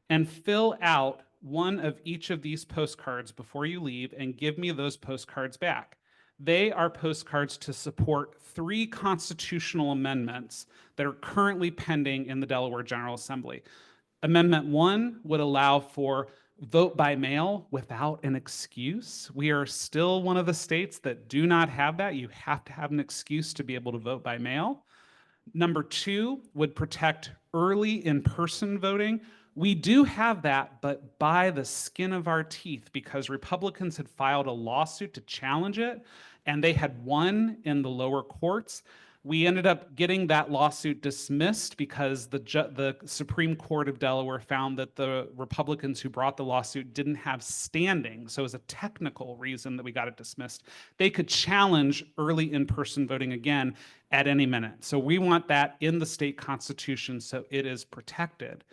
Speaker 2: and fill out one of each of these postcards before you leave and give me those postcards back. They are postcards to support 3 constitutional amendments that are currently pending in the Delaware General Assembly. Amendment 1 would allow for vote by mail without an excuse. We are still one of the states that do not have that. You have to have an excuse to be able to vote by mail. Number 2 would protect early in-person voting. We do have that, but by the skin of our teeth, because Republicans had filed a lawsuit to challenge it, and they had won in the lower courts. We ended up getting that lawsuit dismissed because the Supreme Court of Delaware found that the Republicans who brought the lawsuit didn't have standing. So it was a technical reason that we got it dismissed. They could challenge early in-person voting again at any minute. So we want that in the state constitution so it is protected.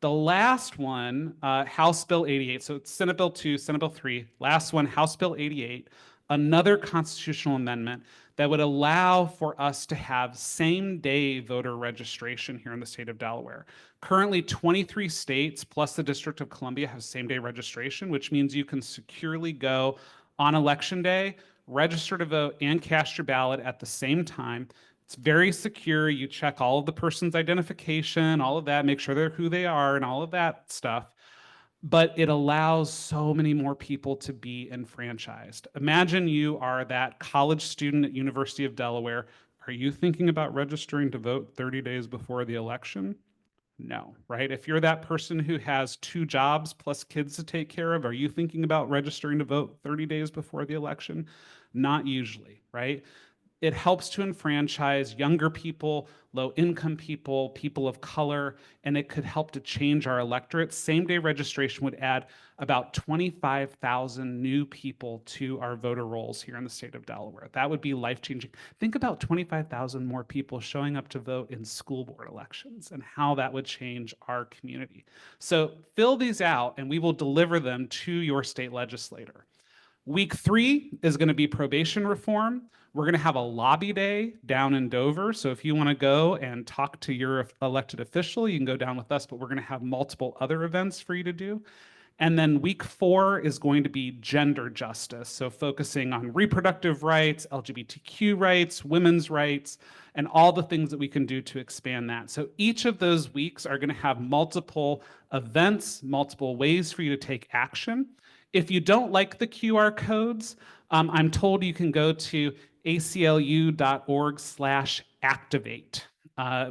Speaker 2: The last one, House Bill 88, so it's Senate Bill 2, Senate Bill 3, last one, House Bill 88, another constitutional amendment that would allow for us to have same-day voter registration here in the state of Delaware. Currently, 23 states plus the District of Columbia have same-day registration, which means you can securely go on Election Day, register to vote, and cast your ballot at the same time. It's very secure. You check all of the person's identification, all of that, make sure they're who they are and all of that stuff. But it allows so many more people to be enfranchised. Imagine you are that college student at University of Delaware. Are you thinking about registering to vote 30 days before the election? No, right? If you're that person who has 2 jobs plus kids to take care of, are you thinking about registering to vote 30 days before the election? Not usually, right? It helps to enfranchise younger people, low-income people, people of color, and it could help to change our electorate. Same-day registration would add about 25,000 new people to our voter rolls here in the state of Delaware. That would be life-changing. Think about 25,000 more people showing up to vote in school board elections and how that would change our community. So fill these out, and we will deliver them to your state legislator. Week 3 is going to be probation reform. We're going to have a lobby day down in Dover. So if you want to go and talk to your elected official, you can go down with us, but we're going to have multiple other events for you to do. And then week 4 is going to be gender justice. So focusing on reproductive rights, LGBTQ rights, women's rights, and all the things that we can do to expand that. So each of those weeks are going to have multiple events, multiple ways for you to take action. If you don't like the QR codes, I'm told you can go to aclu.org/activate.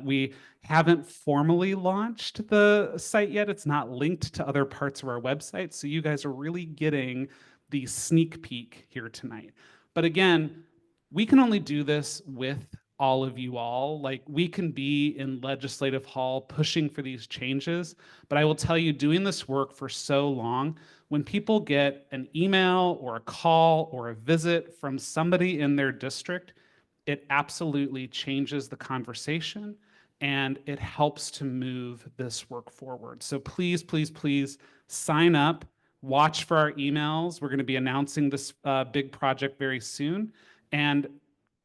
Speaker 2: We haven't formally launched the site yet. It's not linked to other parts of our website. So you guys are really getting the sneak peek here tonight. But again, we can only do this with all of you all. Like, we can be in Legislative Hall pushing for these changes, but I will tell you, doing this work for so long, when people get an email or a call or a visit from somebody in their district, it absolutely changes the conversation and it helps to move this work forward. So please, please, please sign up, watch for our emails. We're going to be announcing this big project very soon, and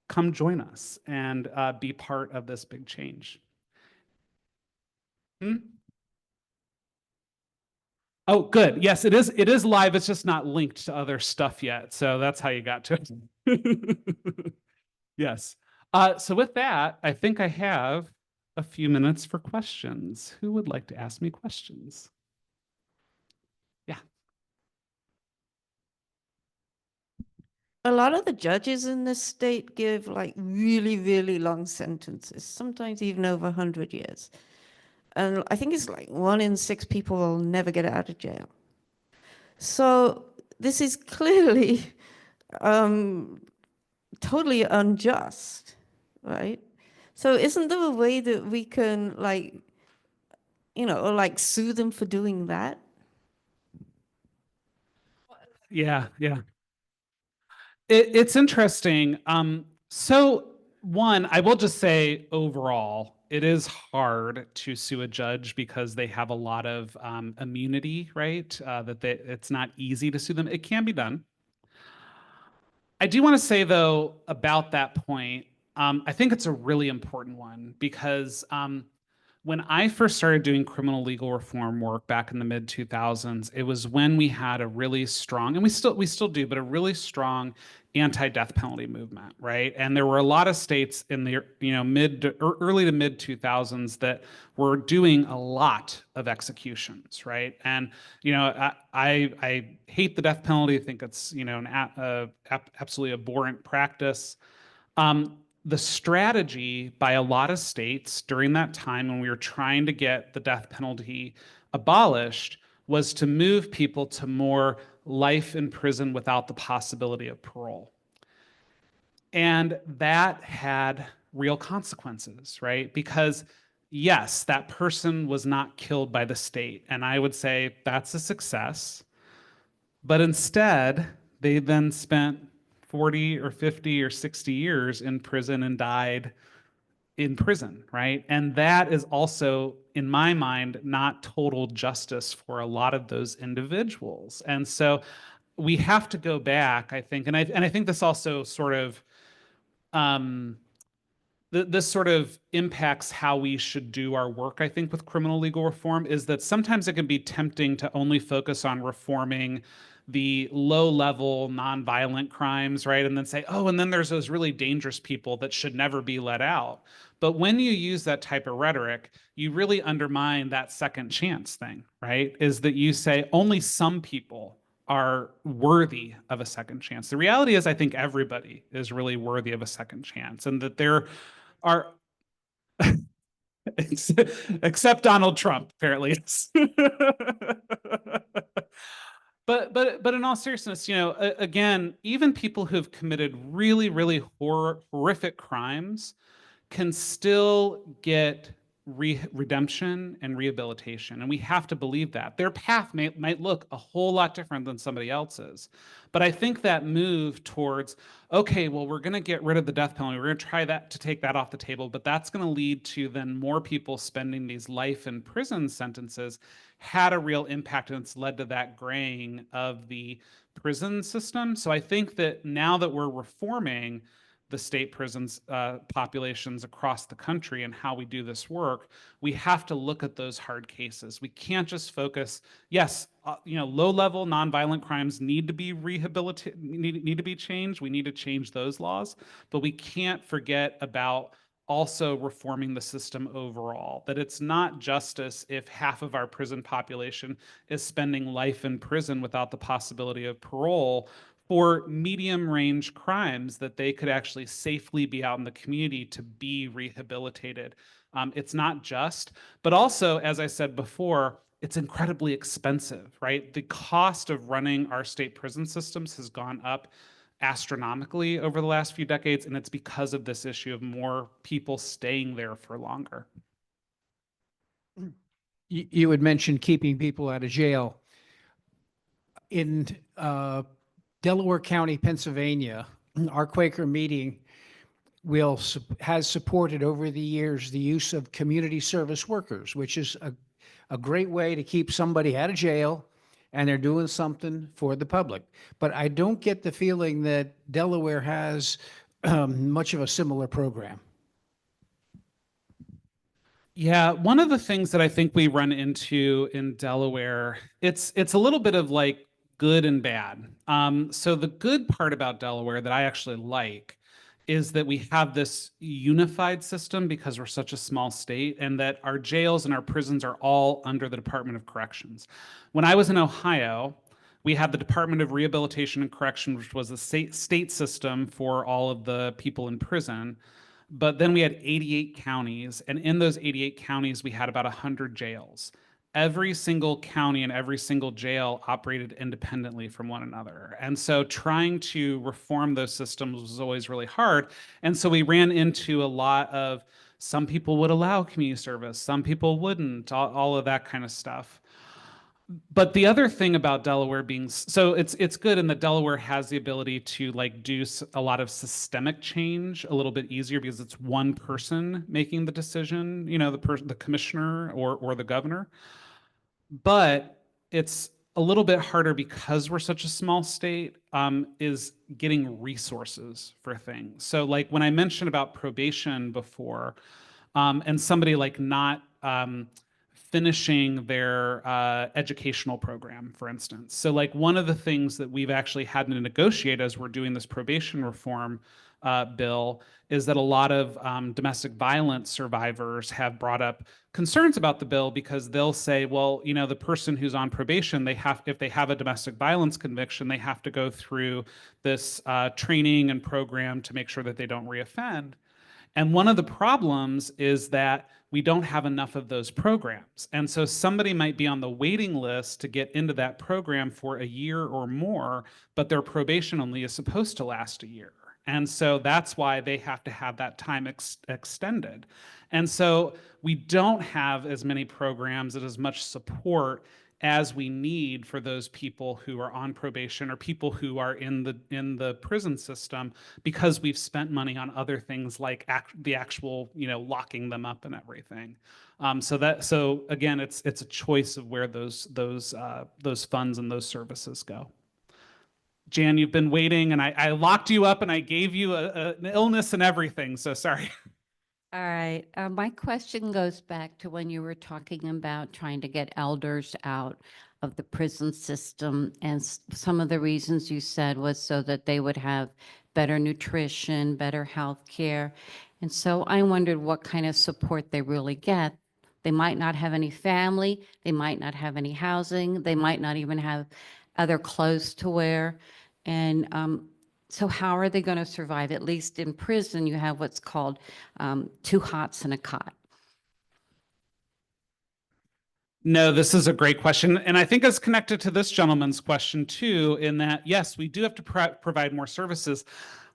Speaker 2: come join us and be part of this big change. Oh, good. Yes, it is. It is live. It's just not linked to other stuff yet. So that's how you got to it. Yes. So with that, I think I have a few minutes for questions. Who would like to ask me questions? Yeah.
Speaker 3: A lot of the judges in this state give like really, really long sentences, sometimes even over 100 years. And I think it's like 1 in 6 people will never get out of jail. So this is clearly totally unjust, right? So isn't there a way that we can like, like sue them for doing that?
Speaker 2: Yeah, yeah. It's interesting. So one, I will just say overall, it is hard to sue a judge because they have a lot of immunity, right? It's not easy to sue them. It can be done. I do want to say, though, about that point, I think it's a really important one because when I first started doing criminal legal reform work back in the mid 2000s, it was when we had a really strong, and we still do, but a really strong anti-death penalty movement, right? And there were a lot of states in the early to mid 2000s that were doing a lot of executions, right? And I hate the death penalty. I think it's an absolutely abhorrent practice. The strategy by a lot of states during that time when we were trying to get the death penalty abolished was to move people to more life in prison without the possibility of parole. And that had real consequences, right? Because yes, that person was not killed by the state. And I would say that's a success. But instead, they then spent 40 or 50 or 60 years in prison and died in prison, right? And that is also, in my mind, not total justice for a lot of those individuals. And so we have to go back, I think, and I think this also sort of this sort of impacts how we should do our work, I think, with criminal legal reform, is that sometimes it can be tempting to only focus on reforming the low-level nonviolent crimes, right? And then say, oh, and then there's those really dangerous people that should never be let out. But when you use that type of rhetoric, you really undermine that second chance thing, right? Is that you say only some people are worthy of a second chance. The reality is, I think everybody is really worthy of a second chance, and that there are, except Donald Trump, apparently. But in all seriousness, again, even people who've committed really, really horrific crimes can still get redemption and rehabilitation. And we have to believe that. Their path might look a whole lot different than somebody else's. But I think that move towards, okay, well, we're going to get rid of the death penalty. We're going to try to take that off the table. But that's going to lead to then more people spending these life in prison sentences had a real impact. And it's led to that graying of the prison system. So I think that now that we're reforming the state prisons populations across the country and how we do this work, we have to look at those hard cases. We can't just focus, yes, low-level nonviolent crimes need to be rehabilitated, need to be changed. We need to change those laws, but we can't forget about also reforming the system overall, that it's not justice if half of our prison population is spending life in prison without the possibility of parole for medium range crimes, that they could actually safely be out in the community to be rehabilitated. It's not just, but also, as I said before, it's incredibly expensive, right? The cost of running our state prison systems has gone up astronomically over the last few decades, and it's because of this issue of more people staying there for longer.
Speaker 5: You had mentioned keeping people out of jail. In Delaware County, Pennsylvania, our Quaker meeting has supported over the years the use of community service workers, which is a great way to keep somebody out of jail and they're doing something for the public. But I don't get the feeling that Delaware has much of a similar program.
Speaker 2: Yeah, one of the things that I think we run into in Delaware, it's a little bit of like good and bad. So the good part about Delaware that I actually like is that we have this unified system because we're such a small state, and that our jails and our prisons are all under the Department of Corrections. When I was in Ohio, we had the Department of Rehabilitation and Correction, which was the state system for all of the people in prison. But then we had 88 counties, and in those 88 counties, we had about 100 jails. Every single county and every single jail operated independently from one another. And so trying to reform those systems was always really hard. And so we ran into a lot of, some people would allow community service, some people wouldn't, all of that kind of stuff. But the other thing about Delaware being, so it's good in that Delaware has the ability to like do a lot of systemic change a little bit easier because it's one person making the decision, the commissioner or the governor. But it's a little bit harder because we're such a small state, is getting resources for things. So like when I mentioned about probation before, and somebody like not finishing their educational program, for instance. So like one of the things that we've actually had to negotiate as we're doing this probation reform bill is that a lot of domestic violence survivors have brought up concerns about the bill because they'll say, well, the person who's on probation, if they have a domestic violence conviction, they have to go through this training and program to make sure that they don't reoffend. And one of the problems is that we don't have enough of those programs. And so somebody might be on the waiting list to get into that program for a year or more, but their probation only is supposed to last a year. And so that's why they have to have that time extended. And so we don't have as many programs and as much support as we need for those people who are on probation or people who are in the prison system, because we've spent money on other things like the actual, locking them up and everything. So again, it's a choice of where those funds and those services go. Jan, you've been waiting, and I locked you up and I gave you an illness and everything, so sorry.
Speaker 6: All right. My question goes back to when you were talking about trying to get elders out of the prison system. And some of the reasons you said was so that they would have better nutrition, better health care. And so I wondered what kind of support they really get. They might not have any family. They might not have any housing. They might not even have other clothes to wear. And so how are they going to survive? At least in prison, you have what's called 2 hots and a cot.
Speaker 2: No, this is a great question. And I think it's connected to this gentleman's question too, in that, yes, we do have to provide more services.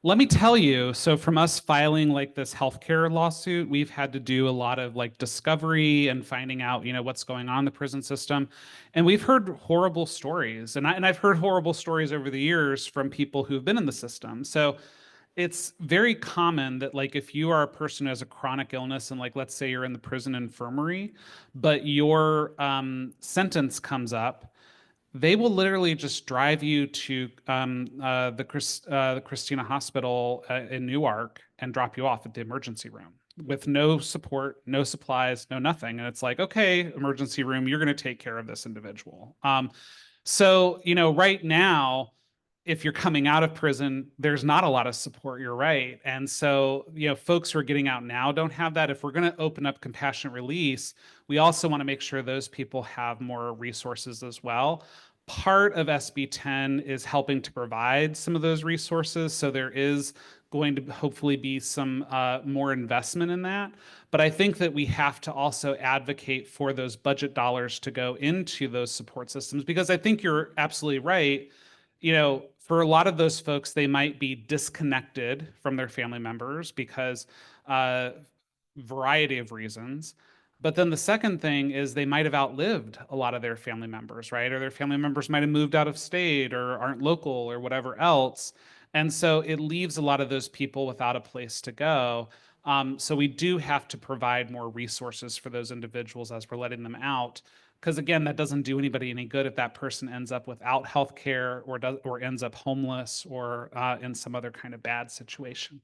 Speaker 2: Let me tell you, so from us filing like this healthcare lawsuit, we've had to do a lot of like discovery and finding out, what's going on in the prison system. And we've heard horrible stories. And I've heard horrible stories over the years from people who've been in the system. So it's very common that like if you are a person who has a chronic illness and like let's say you're in the prison infirmary, but your sentence comes up, they will literally just drive you to the Christina Hospital in Newark and drop you off at the emergency room with no support, no supplies, no nothing. And it's like, okay, emergency room, you're going to take care of this individual. So, right now, if you're coming out of prison, there's not a lot of support, you're right. And so, folks who are getting out now don't have that. If we're going to open up compassionate release, we also want to make sure those people have more resources as well. Part of SB 10 is helping to provide some of those resources. So there is going to hopefully be some more investment in that. But I think that we have to also advocate for those budget dollars to go into those support systems, because I think you're absolutely right. For a lot of those folks, they might be disconnected from their family members because variety of reasons. But then the second thing is they might have outlived a lot of their family members, right? Or their family members might have moved out of state or aren't local or whatever else. And so it leaves a lot of those people without a place to go. So we do have to provide more resources for those individuals as we're letting them out. Because again, that doesn't do anybody any good if that person ends up without health care or ends up homeless or in some other kind of bad situation.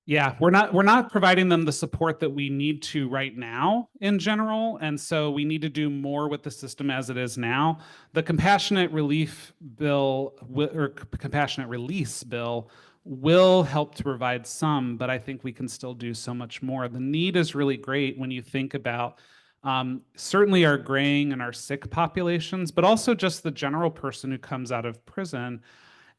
Speaker 2: Yeah, we're not providing them the support that we need to right now in general. And so we need to do more with the system as it is now. The compassionate relief bill or compassionate release bill will help to provide some, but I think we can still do so much more. The need is really great when you think about certainly our graying and our sick populations, but also just the general person who comes out of prison.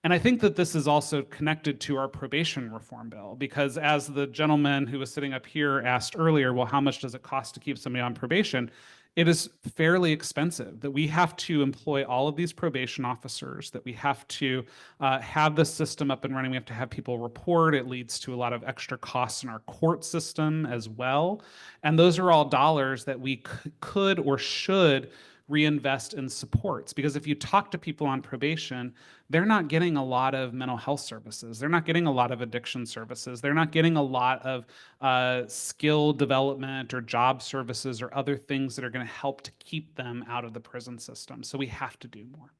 Speaker 2: And I think that this is also connected to our probation reform bill, because as the gentleman who was sitting up here asked earlier, well, how much does it cost to keep somebody on probation? It is fairly expensive, that we have to employ all of these probation officers, that we have to have the system up and running. We have to have people report. It leads to a lot of extra costs in our court system as well. And those are all dollars that we could or should reinvest in supports, because if you talk to people on probation, they're not getting a lot of mental health services. They're not getting a lot of addiction services. They're not getting a lot of skill development or job services or other things that are going to help to keep them out of the prison system. So we have to do more.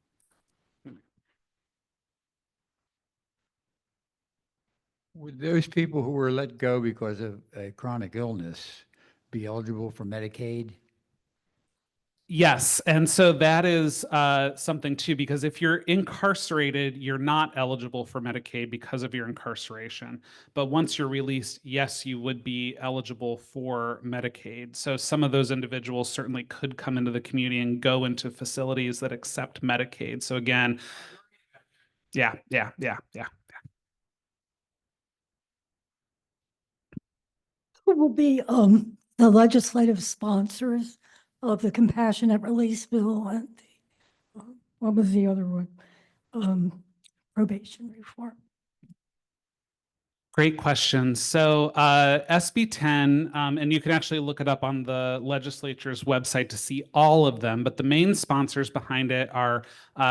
Speaker 7: Would those people who were let go because of a chronic illness be eligible for Medicaid?
Speaker 2: Yes, and so that is something too, because if you're incarcerated, you're not eligible for Medicaid because of your incarceration. But once you're released, yes, you would be eligible for Medicaid. So some of those individuals certainly could come into the community and go into facilities that accept Medicaid. So again, yeah.
Speaker 8: Who will be the legislative sponsors of the compassionate release bill and the, what was the other one? Probation reform.
Speaker 2: Great question. So SB 10, and you can actually look it up on the legislature's website to see all of them, but the main sponsors behind it are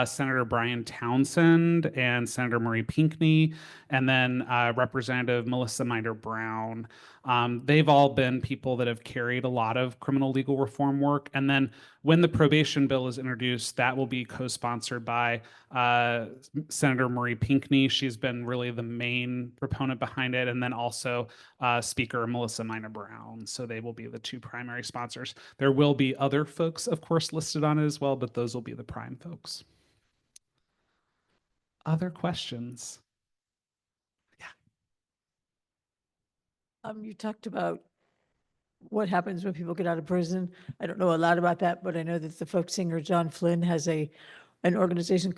Speaker 2: Senator Brian Townsend and Senator Marie Pinckney, and then Representative Melissa Minder Brown. They've all been people that have carried a lot of criminal legal reform work. And then when the probation bill is introduced, that will be co-sponsored by Senator Marie Pinckney. She's been really the main proponent behind it. And then also Speaker Melissa Minder Brown. So they will be the two primary sponsors. There will be other folks, of course, listed on it as well, but those will be the prime folks. Other questions?
Speaker 9: You talked about what happens when people get out of prison. I don't know a lot about that, but I know that the folk singer John Flynn has an organization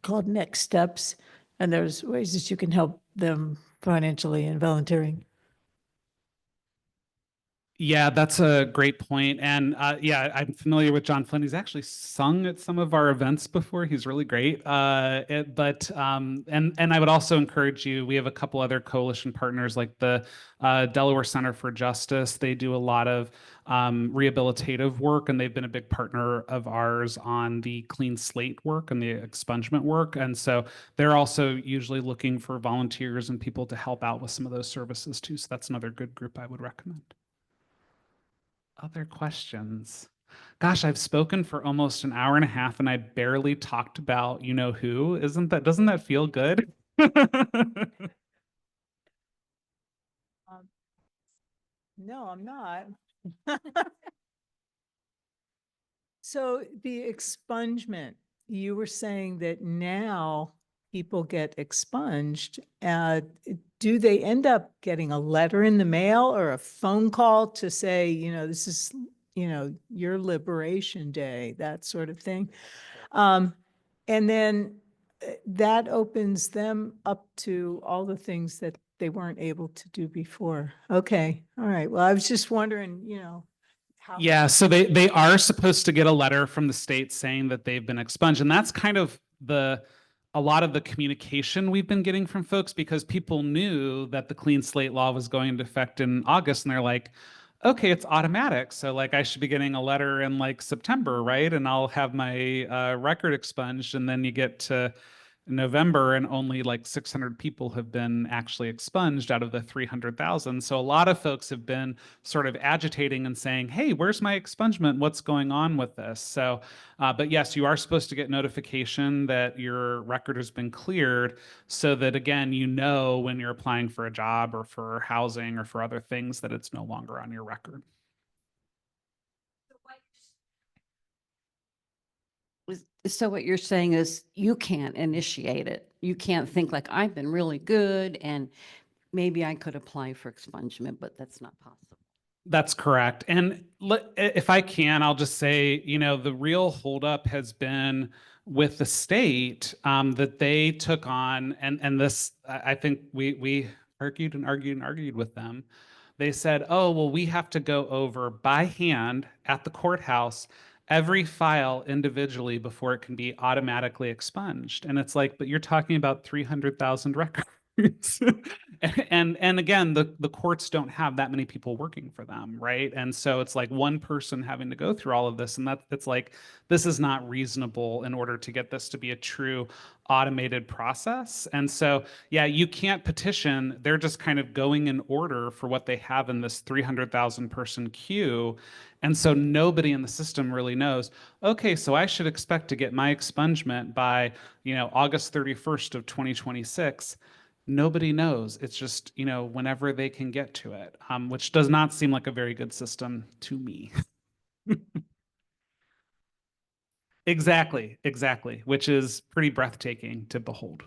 Speaker 9: called Next Steps, and there's ways that you can help them financially and volunteering.
Speaker 2: Yeah, that's a great point. And yeah, I'm familiar with John Flynn. He's actually sung at some of our events before. He's really great. And I would also encourage you, we have a couple other coalition partners like the Delaware Center for Justice. They do a lot of rehabilitative work, and they've been a big partner of ours on the clean slate work and the expungement work. And so they're also usually looking for volunteers and people to help out with some of those services too. So that's another good group I would recommend. Other questions? Gosh, I've spoken for almost an hour and a half and I barely talked about you know who. Doesn't that feel good?
Speaker 9: No, I'm not. So the expungement, you were saying that now people get expunged. Do they end up getting a letter in the mail or a phone call to say, this is, your liberation day, that sort of thing? And then that opens them up to all the things that they weren't able to do before. Okay. All right. Well, I was just wondering, how.
Speaker 2: Yeah, so they are supposed to get a letter from the state saying that they've been expunged. And that's kind of a lot of the communication we've been getting from folks, because people knew that the clean slate law was going into effect in August, and they're like, okay, it's automatic. So like I should be getting a letter in like September, right? And I'll have my record expunged. And then you get to November and only like 600 people have been actually expunged out of the 300,000. So a lot of folks have been sort of agitating and saying, hey, where's my expungement? What's going on with this? So, but yes, you are supposed to get notification that your record has been cleared so that, again, when you're applying for a job or for housing or for other things that it's no longer on your record.
Speaker 6: So what you're saying is you can't initiate it. You can't think like, I've been really good and maybe I could apply for expungement, but that's not possible.
Speaker 2: That's correct. And if I can, I'll just say, the real holdup has been with the state that they took on, and this, I think we argued and argued and argued with them. They said, oh, well, we have to go over by hand at the courthouse every file individually before it can be automatically expunged. And it's like, but you're talking about 300,000 records. and again, the courts don't have that many people working for them, right? And so it's like one person having to go through all of this, and it's like, this is not reasonable in order to get this to be a true automated process. And so, yeah, you can't petition. They're just kind of going in order for what they have in this 300,000 person queue. And so nobody in the system really knows, okay, so I should expect to get my expungement by, August 31st of 2026. Nobody knows. It's just, whenever they can get to it, which does not seem like a very good system to me. Exactly, which is pretty breathtaking to behold.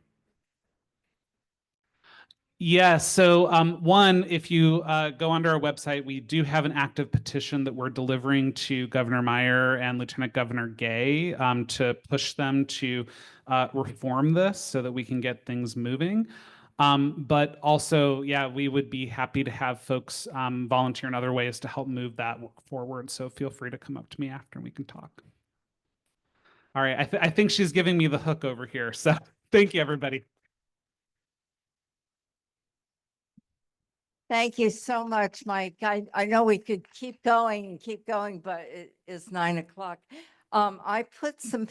Speaker 2: Yeah, so one, if you go onto our website, we do have an active petition that we're delivering to Governor Meyer and Lieutenant Governor Gay to push them to reform this so that we can get things moving. But also, yeah, we would be happy to have folks volunteer in other ways to help move that forward. So feel free to come up to me after and we can talk. All right, I think she's giving me the hook over here. So thank you, everybody.
Speaker 10: Thank you so much, Mike. I know we could keep going and keep going, but it is 9 o'clock. I put some